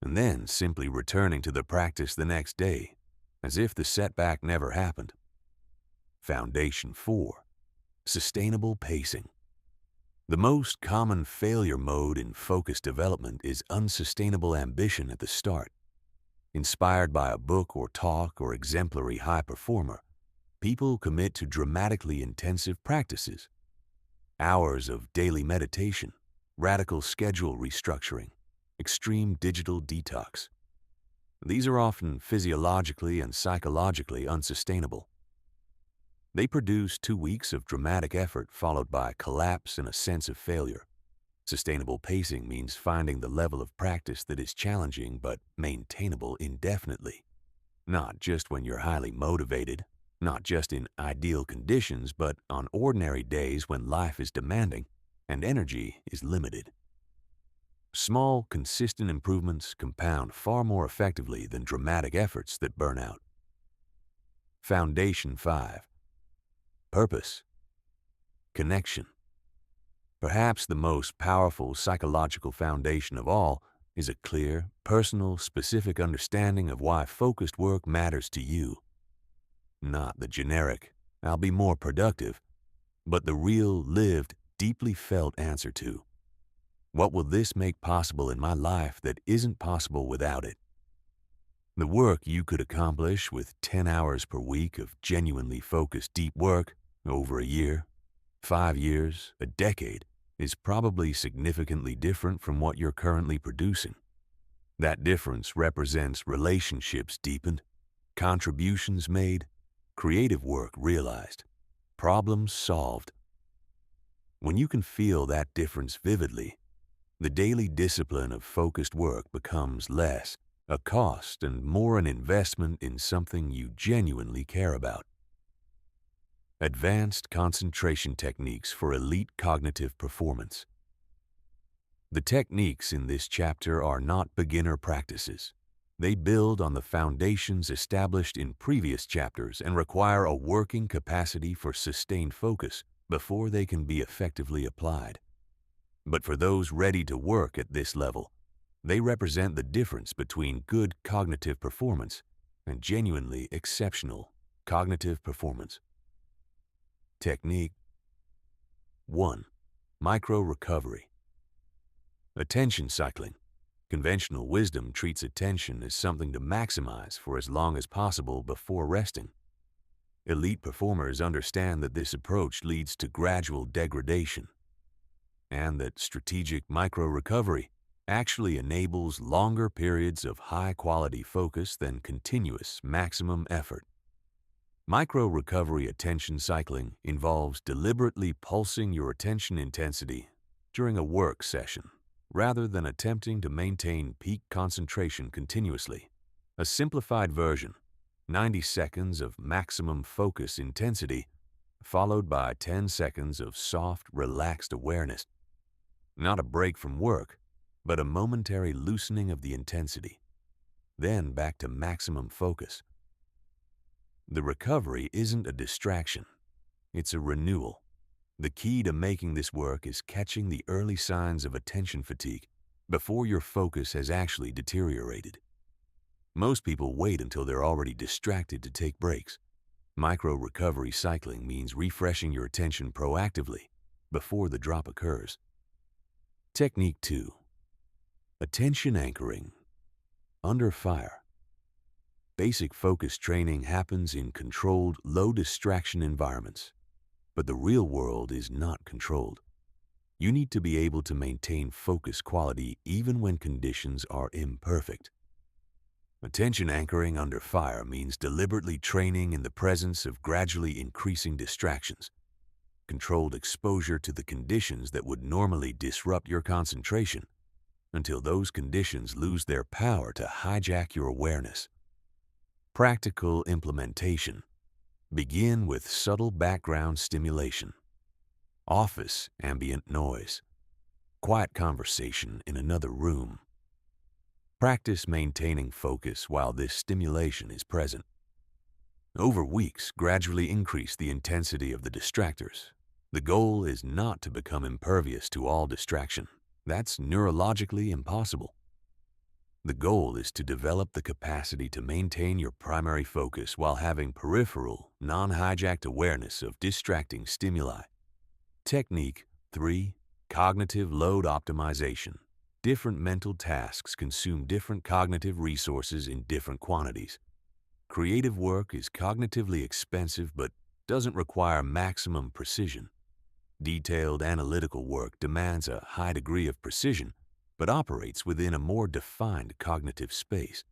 And then simply returning to the practice the next day, as if the setback never happened. Foundation 4. Sustainable pacing. The most common failure mode in focus development is unsustainable ambition at the start. Inspired by a book or talk or exemplary high performer, people commit to dramatically intensive practices. Hours of daily meditation, radical schedule restructuring, extreme digital detox. These are often physiologically and psychologically unsustainable. They produce 2 weeks of dramatic effort followed by collapse and a sense of failure. Sustainable pacing means finding the level of practice that is challenging but maintainable indefinitely. Not just when you're highly motivated, not just in ideal conditions, but on ordinary days when life is demanding and energy is limited. Small, consistent improvements compound far more effectively than dramatic efforts that burn out. Foundation 5. Purpose. Connection. Perhaps the most powerful psychological foundation of all is a clear, personal, specific understanding of why focused work matters to you. Not the generic, "I'll be more productive," but the real, lived, deeply felt answer to, what will this make possible in my life that isn't possible without it? The work you could accomplish with 10 hours per week of genuinely focused deep work over a year, 5 years, a decade, is probably significantly different from what you're currently producing. That difference represents relationships deepened, contributions made, creative work realized, problems solved. When you can feel that difference vividly, the daily discipline of focused work becomes less a cost and more an investment in something you genuinely care about. Advanced concentration techniques for elite cognitive performance. The techniques in this chapter are not beginner practices. They build on the foundations established in previous chapters and require a working capacity for sustained focus before they can be effectively applied. But for those ready to work at this level, they represent the difference between good cognitive performance and genuinely exceptional cognitive performance. Technique 1. Micro-recovery. Attention cycling. Conventional wisdom treats attention as something to maximize for as long as possible before resting. Elite performers understand that this approach leads to gradual degradation, and that strategic micro-recovery actually enables longer periods of high-quality focus than continuous maximum effort. Micro-recovery attention cycling involves deliberately pulsing your attention intensity during a work session, rather than attempting to maintain peak concentration continuously. A simplified version, 90 seconds of maximum focus intensity, followed by 10 seconds of soft, relaxed awareness. Not a break from work, but a momentary loosening of the intensity. Then back to maximum focus. The recovery isn't a distraction, it's a renewal. The key to making this work is catching the early signs of attention fatigue before your focus has actually deteriorated. Most people wait until they're already distracted to take breaks. Micro-recovery cycling means refreshing your attention proactively before the drop occurs. Technique 2. Attention anchoring. Under fire. Basic focus training happens in controlled, low-distraction environments. But the real world is not controlled. You need to be able to maintain focus quality even when conditions are imperfect. Attention anchoring under fire means deliberately training in the presence of gradually increasing distractions, controlled exposure to the conditions that would normally disrupt your concentration, until those conditions lose their power to hijack your awareness. Practical implementation. Begin with subtle background stimulation. Office ambient noise. Quiet conversation in another room. Practice maintaining focus while this stimulation is present. Over weeks, gradually increase the intensity of the distractors. The goal is not to become impervious to all distraction. That's neurologically impossible. The goal is to develop the capacity to maintain your primary focus while having peripheral, non-hijacked awareness of distracting stimuli. Technique 3. Cognitive load optimization. Different mental tasks consume different cognitive resources in different quantities. Creative work is cognitively expensive but doesn't require maximum precision. Detailed analytical work demands a high degree of precision but operates within a more defined cognitive space.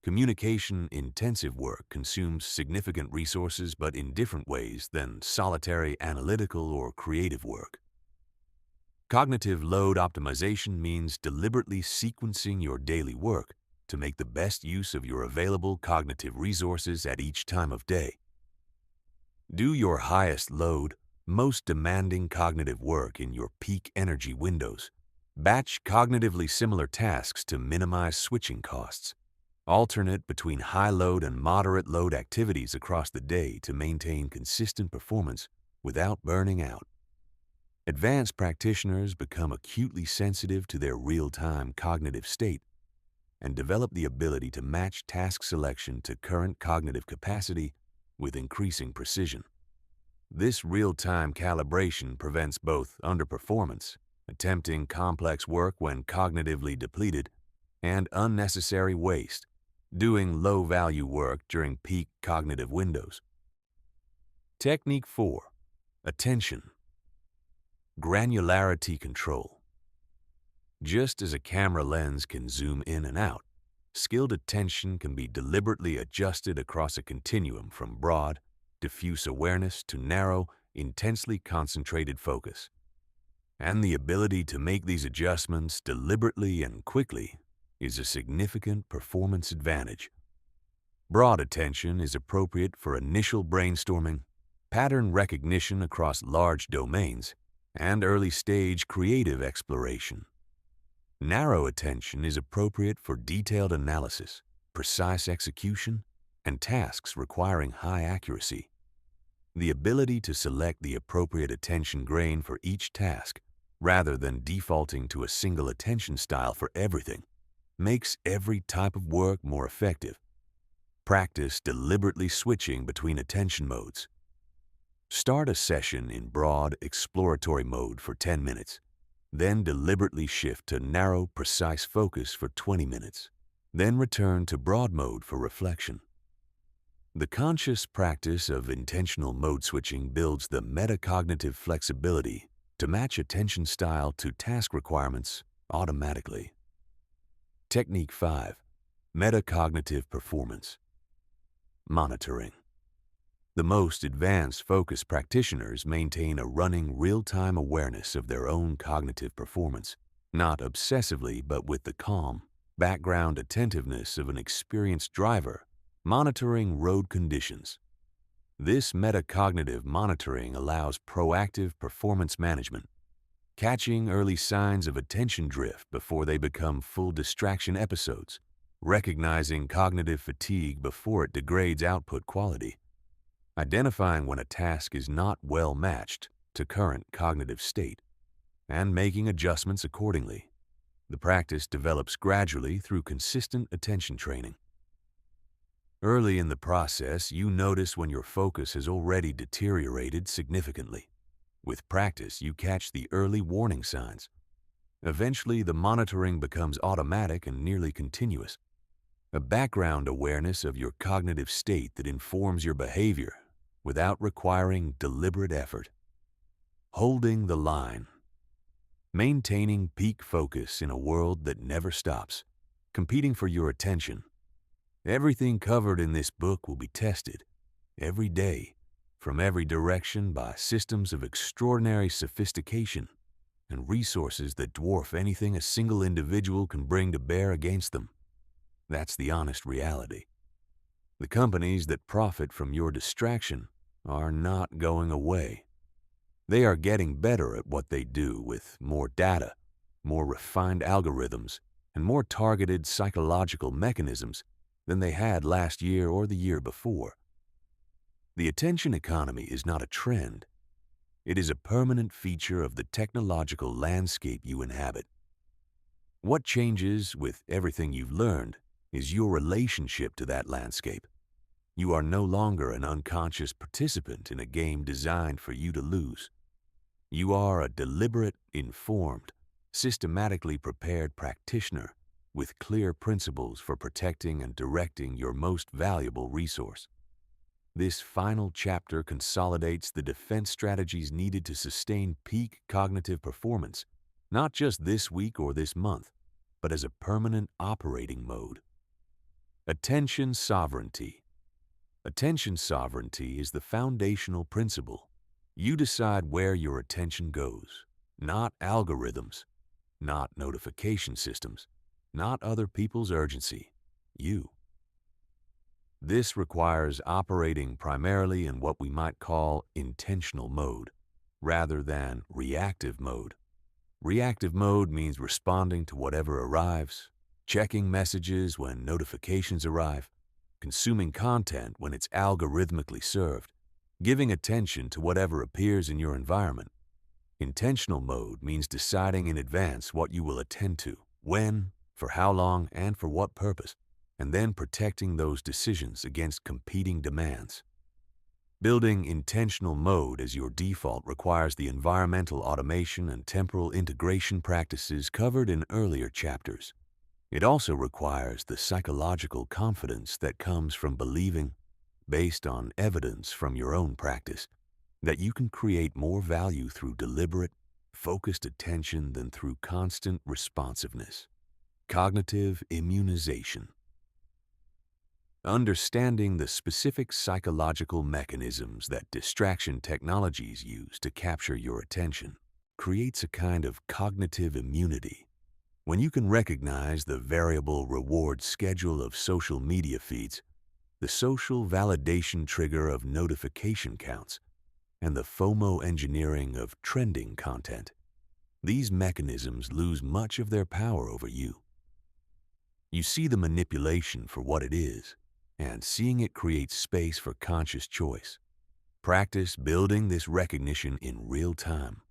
Communication-intensive work consumes significant resources but in different ways than solitary analytical or creative work. Cognitive load optimization means deliberately sequencing your daily work to make the best use of your available cognitive resources at each time of day. Do your highest load, most demanding cognitive work in your peak energy windows. Batch cognitively similar tasks to minimize switching costs. Alternate between high-load and moderate-load activities across the day to maintain consistent performance without burning out. Advanced practitioners become acutely sensitive to their real-time cognitive state and develop the ability to match task selection to current cognitive capacity with increasing precision. This real-time calibration prevents both underperformance, attempting complex work when cognitively depleted, and unnecessary waste, doing low-value work during peak cognitive windows. Technique 4. Attention. Granularity control. Just as a camera lens can zoom in and out, skilled attention can be deliberately adjusted across a continuum from broad, diffuse awareness to narrow, intensely concentrated focus. And the ability to make these adjustments deliberately and quickly is a significant performance advantage. Broad attention is appropriate for initial brainstorming, pattern recognition across large domains, and early-stage creative exploration. Narrow attention is appropriate for detailed analysis, precise execution, and tasks requiring high accuracy. The ability to select the appropriate attention grain for each task, rather than defaulting to a single attention style for everything, makes every type of work more effective. Practice deliberately switching between attention modes. Start a session in broad, exploratory mode for 10 minutes. Then deliberately shift to narrow, precise focus for 20 minutes. Then return to broad mode for reflection. The conscious practice of intentional mode switching builds the metacognitive flexibility to match attention style to task requirements automatically. Technique 5. Metacognitive performance. Monitoring. The most advanced focus practitioners maintain a running real-time awareness of their own cognitive performance, not obsessively but with the calm, background attentiveness of an experienced driver monitoring road conditions. This metacognitive monitoring allows proactive performance management, catching early signs of attention drift before they become full distraction episodes, recognizing cognitive fatigue before it degrades output quality, identifying when a task is not well matched to current cognitive state and making adjustments accordingly. The practice develops gradually through consistent attention training. Early in the process, you notice when your focus has already deteriorated significantly. With practice, you catch the early warning signs. Eventually, the monitoring becomes automatic and nearly continuous. A background awareness of your cognitive state that informs your behavior without requiring deliberate effort. Holding the line. Maintaining peak focus in a world that never stops, competing for your attention. Everything covered in this book will be tested every day, from every direction by systems of extraordinary sophistication and resources that dwarf anything a single individual can bring to bear against them. That's the honest reality. The companies that profit from your distraction are not going away. They are getting better at what they do with more data, more refined algorithms, and more targeted psychological mechanisms than they had last year or the year before. The attention economy is not a trend. It is a permanent feature of the technological landscape you inhabit. What changes with everything you've learned is your relationship to that landscape. You are no longer an unconscious participant in a game designed for you to lose. You are a deliberate, informed, systematically prepared practitioner with clear principles for protecting and directing your most valuable resource. This final chapter consolidates the defense strategies needed to sustain peak cognitive performance, not just this week or this month, but as a permanent operating mode. Attention sovereignty. Attention sovereignty is the foundational principle. You decide where your attention goes, not algorithms, not notification systems, not other people's urgency. You. This requires operating primarily in what we might call intentional mode, rather than reactive mode. Reactive mode means responding to whatever arrives, checking messages when notifications arrive, consuming content when it's algorithmically served, giving attention to whatever appears in your environment. Intentional mode means deciding in advance what you will attend to, when, for how long, and for what purpose, and then protecting those decisions against competing demands. Building intentional mode as your default requires the environmental automation and temporal integration practices covered in earlier chapters. It also requires the psychological confidence that comes from believing, based on evidence from your own practice, that you can create more value through deliberate, focused attention than through constant responsiveness. Cognitive immunization. Understanding the specific psychological mechanisms that distraction technologies use to capture your attention creates a kind of cognitive immunity. When you can recognize the variable reward schedule of social media feeds, the social validation trigger of notification counts, and the FOMO engineering of trending content, these mechanisms lose much of their power over you. You see the manipulation for what it is, and seeing it creates space for conscious choice. Practice building this recognition in real time.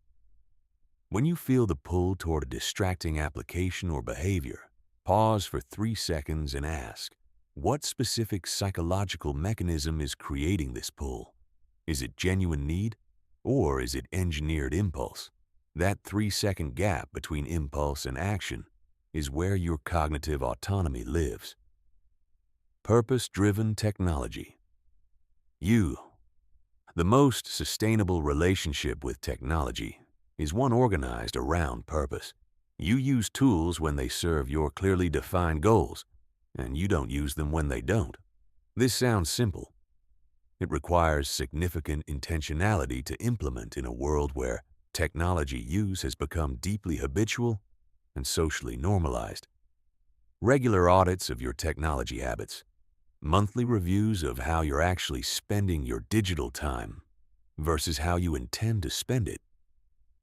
When you feel the pull toward a distracting application or behavior, pause for 3 seconds and ask, what specific psychological mechanism is creating this pull? Is it genuine need, or is it engineered impulse? That 3-second gap between impulse and action is where your cognitive autonomy lives. Purpose-driven technology. The most sustainable relationship with technology is one organized around purpose. You use tools when they serve your clearly defined goals, and you don't use them when they don't. This sounds simple. It requires significant intentionality to implement in a world where technology use has become deeply habitual and socially normalized. Regular audits of your technology habits, monthly reviews of how you're actually spending your digital time versus how you intend to spend it,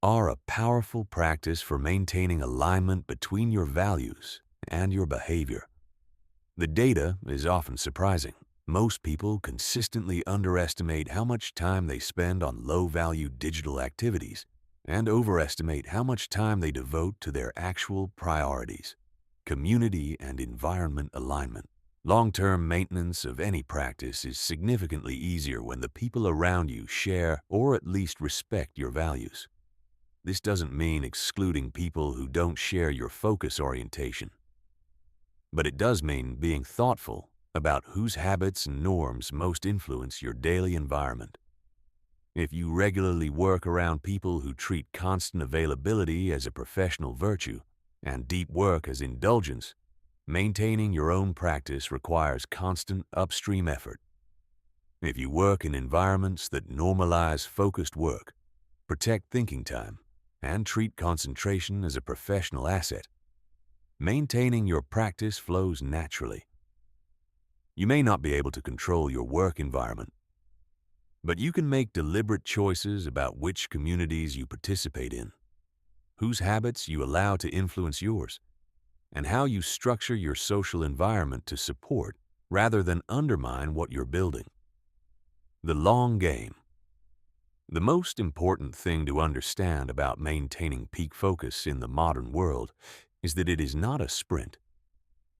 are a powerful practice for maintaining alignment between your values and your behavior. The data is often surprising. Most people consistently underestimate how much time they spend on low-value digital activities and overestimate how much time they devote to their actual priorities, community and environment alignment. Long-term maintenance of any practice is significantly easier when the people around you share or at least respect your values. This doesn't mean excluding people who don't share your focus orientation, but it does mean being thoughtful about whose habits and norms most influence your daily environment. If you regularly work around people who treat constant availability as a professional virtue and deep work as indulgence, maintaining your own practice requires constant upstream effort. If you work in environments that normalize focused work, protect thinking time, and treat concentration as a professional asset, maintaining your practice flows naturally. You may not be able to control your work environment, but you can make deliberate choices about which communities you participate in, whose habits you allow to influence yours, and how you structure your social environment to support rather than undermine what you're building. The long game. The most important thing to understand about maintaining peak focus in the modern world is that it is not a sprint.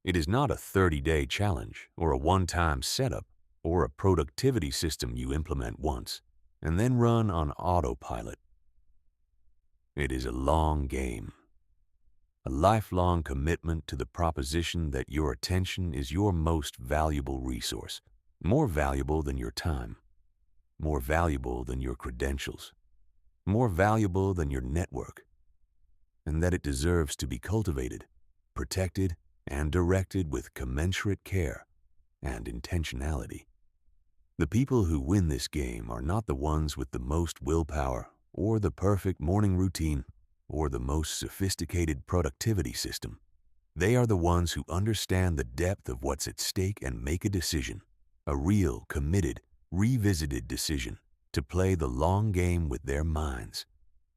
It is not a 30-day challenge or a one-time setup or a productivity system you implement once and then run on autopilot. It is a long game, a lifelong commitment to the proposition that your attention is your most valuable resource, more valuable than your time, more valuable than your credentials, more valuable than your network, and that it deserves to be cultivated, protected, and directed with commensurate care and intentionality. The people who win this game are not the ones with the most willpower or the perfect morning routine or the most sophisticated productivity system. They are the ones who understand the depth of what's at stake and make a decision, a real, committed, revisited decision to play the long game with their minds.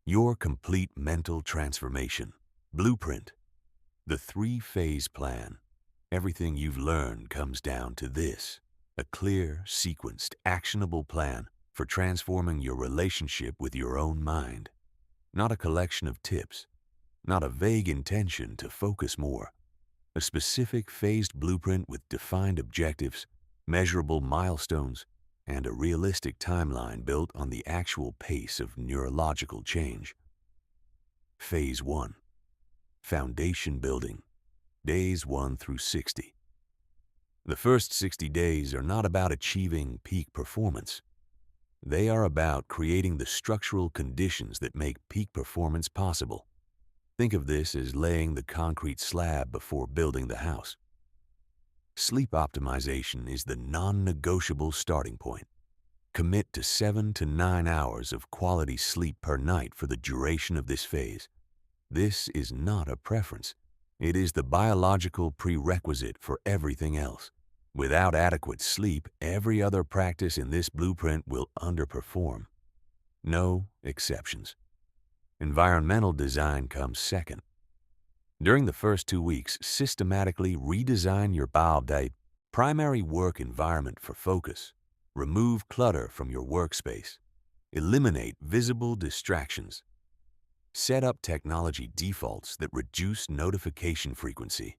Your complete mental transformation, blueprint, the 3-phase plan. Everything you've learned comes down to this: a clear, sequenced, actionable plan for transforming your relationship with your own mind. Not a collection of tips, not a vague intention to focus more. A specific phased blueprint with defined objectives, measurable milestones, and a realistic timeline built on the actual pace of neurological change. Phase 1. Foundation building, days 1 through 60. The first 60 days are not about achieving peak performance. They are about creating the structural conditions that make peak performance possible. Think of this as laying the concrete slab before building the house. Sleep optimization is the non-negotiable starting point. Commit to 7 to 9 hours of quality sleep per night for the duration of this phase. This is not a preference. It is the biological prerequisite for everything else. Without adequate sleep, every other practice in this blueprint will underperform. No exceptions. Environmental design comes second. During the first 2 weeks, systematically redesign your primary work environment for focus. Remove clutter from your workspace. Eliminate visible distractions. Set up technology defaults that reduce notification frequency.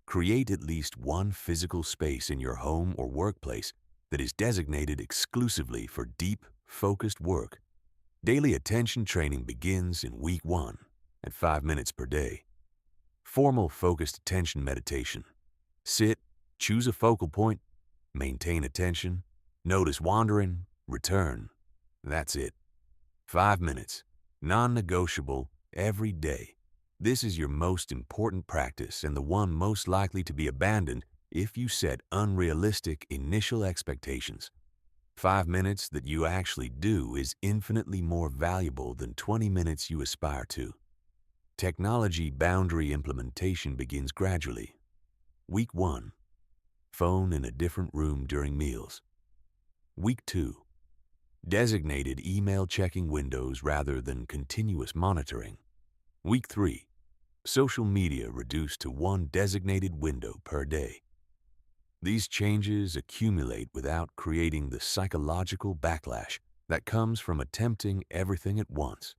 Create at least one physical space in your home or workplace that is designated exclusively for deep, focused work. Daily attention training begins in week 1 at 5 minutes per day. Formal focused attention meditation. Sit, choose a focal point, maintain attention, notice wandering, return. That's it. 5 minutes. Non-negotiable, every day. This is your most important practice and the one most likely to be abandoned if you set unrealistic initial expectations. 5 minutes that you actually do is infinitely more valuable than 20 minutes you aspire to. Technology boundary implementation begins gradually. Week 1. Phone in a different room during meals. Week 2. Designated email checking windows rather than continuous monitoring. Week 3. Social media reduced to one designated window per day. These changes accumulate without creating the psychological backlash that comes from attempting everything at once.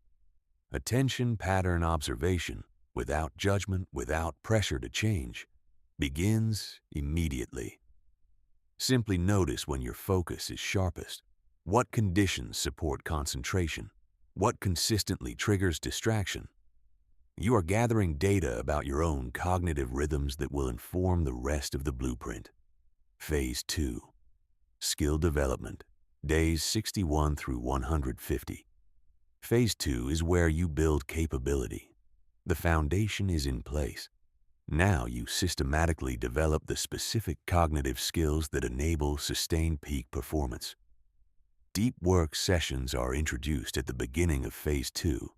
Attention pattern observation, without judgment, without pressure to change, begins immediately. Simply notice when your focus is sharpest. What conditions support concentration? What consistently triggers distraction? You are gathering data about your own cognitive rhythms that will inform the rest of the blueprint. Phase 2. Skill development. Days 61 through 150. Phase 2 is where you build capability. The foundation is in place. Now you systematically develop the specific cognitive skills that enable sustained peak performance. Deep work sessions are introduced at the beginning of Phase 2.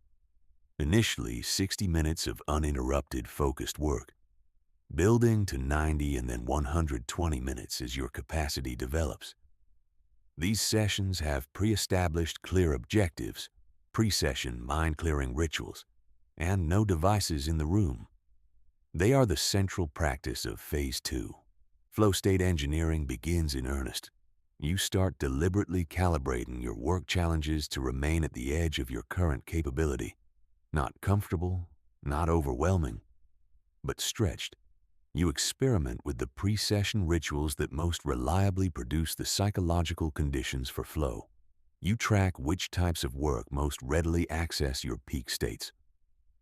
Initially, 60 minutes of uninterrupted, focused work, building to 90 and then 120 minutes as your capacity develops. These sessions have pre-established clear objectives, pre-session mind-clearing rituals, and no devices in the room. They are the central practice of Phase 2. Flow state engineering begins in earnest. You start deliberately calibrating your work challenges to remain at the edge of your current capability. Not comfortable, not overwhelming, but stretched. You experiment with the pre-session rituals that most reliably produce the psychological conditions for flow. You track which types of work most readily access your peak states.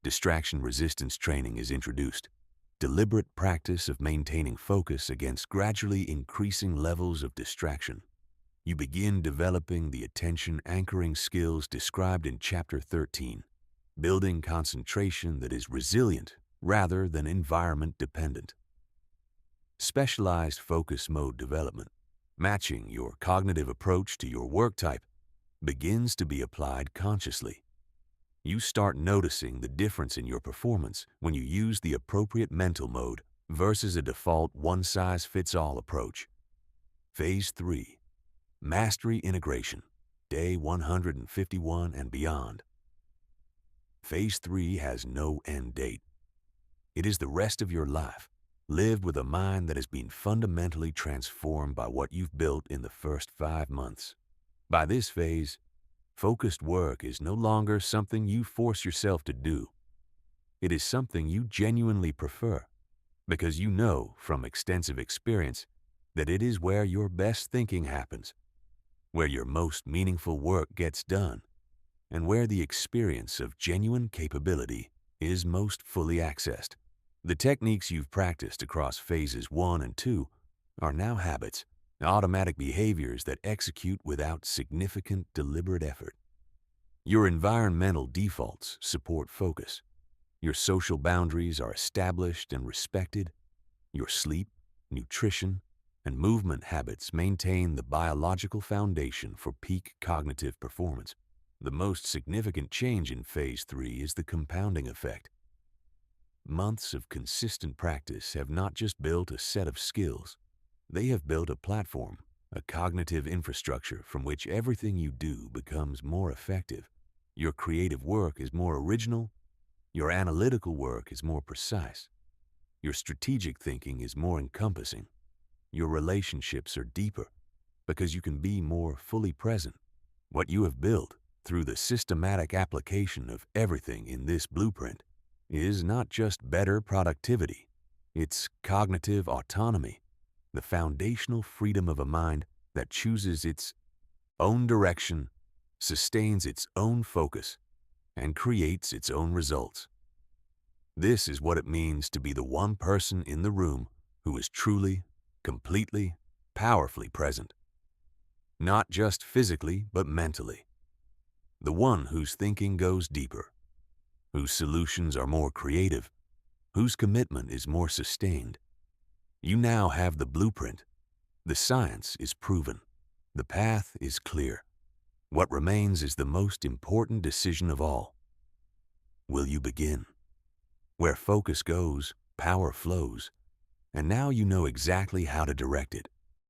Distraction resistance training is introduced. Deliberate practice of maintaining focus against gradually increasing levels of distraction. You begin developing the attention anchoring skills described in Chapter 13, building concentration that is resilient rather than environment dependent. Specialized focus mode development, matching your cognitive approach to your work type, begins to be applied consciously. You start noticing the difference in your performance when you use the appropriate mental mode versus a default one-size-fits-all approach. Phase 3. Mastery integration. Day 151 and beyond. Phase 3 has no end date. It is the rest of your life, lived with a mind that has been fundamentally transformed by what you've built in the first 5 months. By this phase, focused work is no longer something you force yourself to do. It is something you genuinely prefer, because you know from extensive experience that it is where your best thinking happens, where your most meaningful work gets done, and where the experience of genuine capability is most fully accessed. The techniques you've practiced across phases 1 and 2 are now habits, automatic behaviors that execute without significant deliberate effort. Your environmental defaults support focus. Your social boundaries are established and respected. Your sleep, nutrition, and movement habits maintain the biological foundation for peak cognitive performance. The most significant change in Phase 3 is the compounding effect. Months of consistent practice have not just built a set of skills, they have built a platform, a cognitive infrastructure from which everything you do becomes more effective. Your creative work is more original, your analytical work is more precise, your strategic thinking is more encompassing, your relationships are deeper because you can be more fully present. What you have built through the systematic application of everything in this blueprint is not just better productivity, it's cognitive autonomy, the foundational freedom of a mind that chooses its own direction, sustains its own focus, and creates its own results. This is what it means to be the one person in the room who is truly, completely, powerfully present. Not just physically, but mentally. The one whose thinking goes deeper, whose solutions are more creative, whose commitment is more sustained. You now have the blueprint. The science is proven. The path is clear. What remains is the most important decision of all. Will you begin? Where focus goes, power flows, and now you know exactly how to direct it.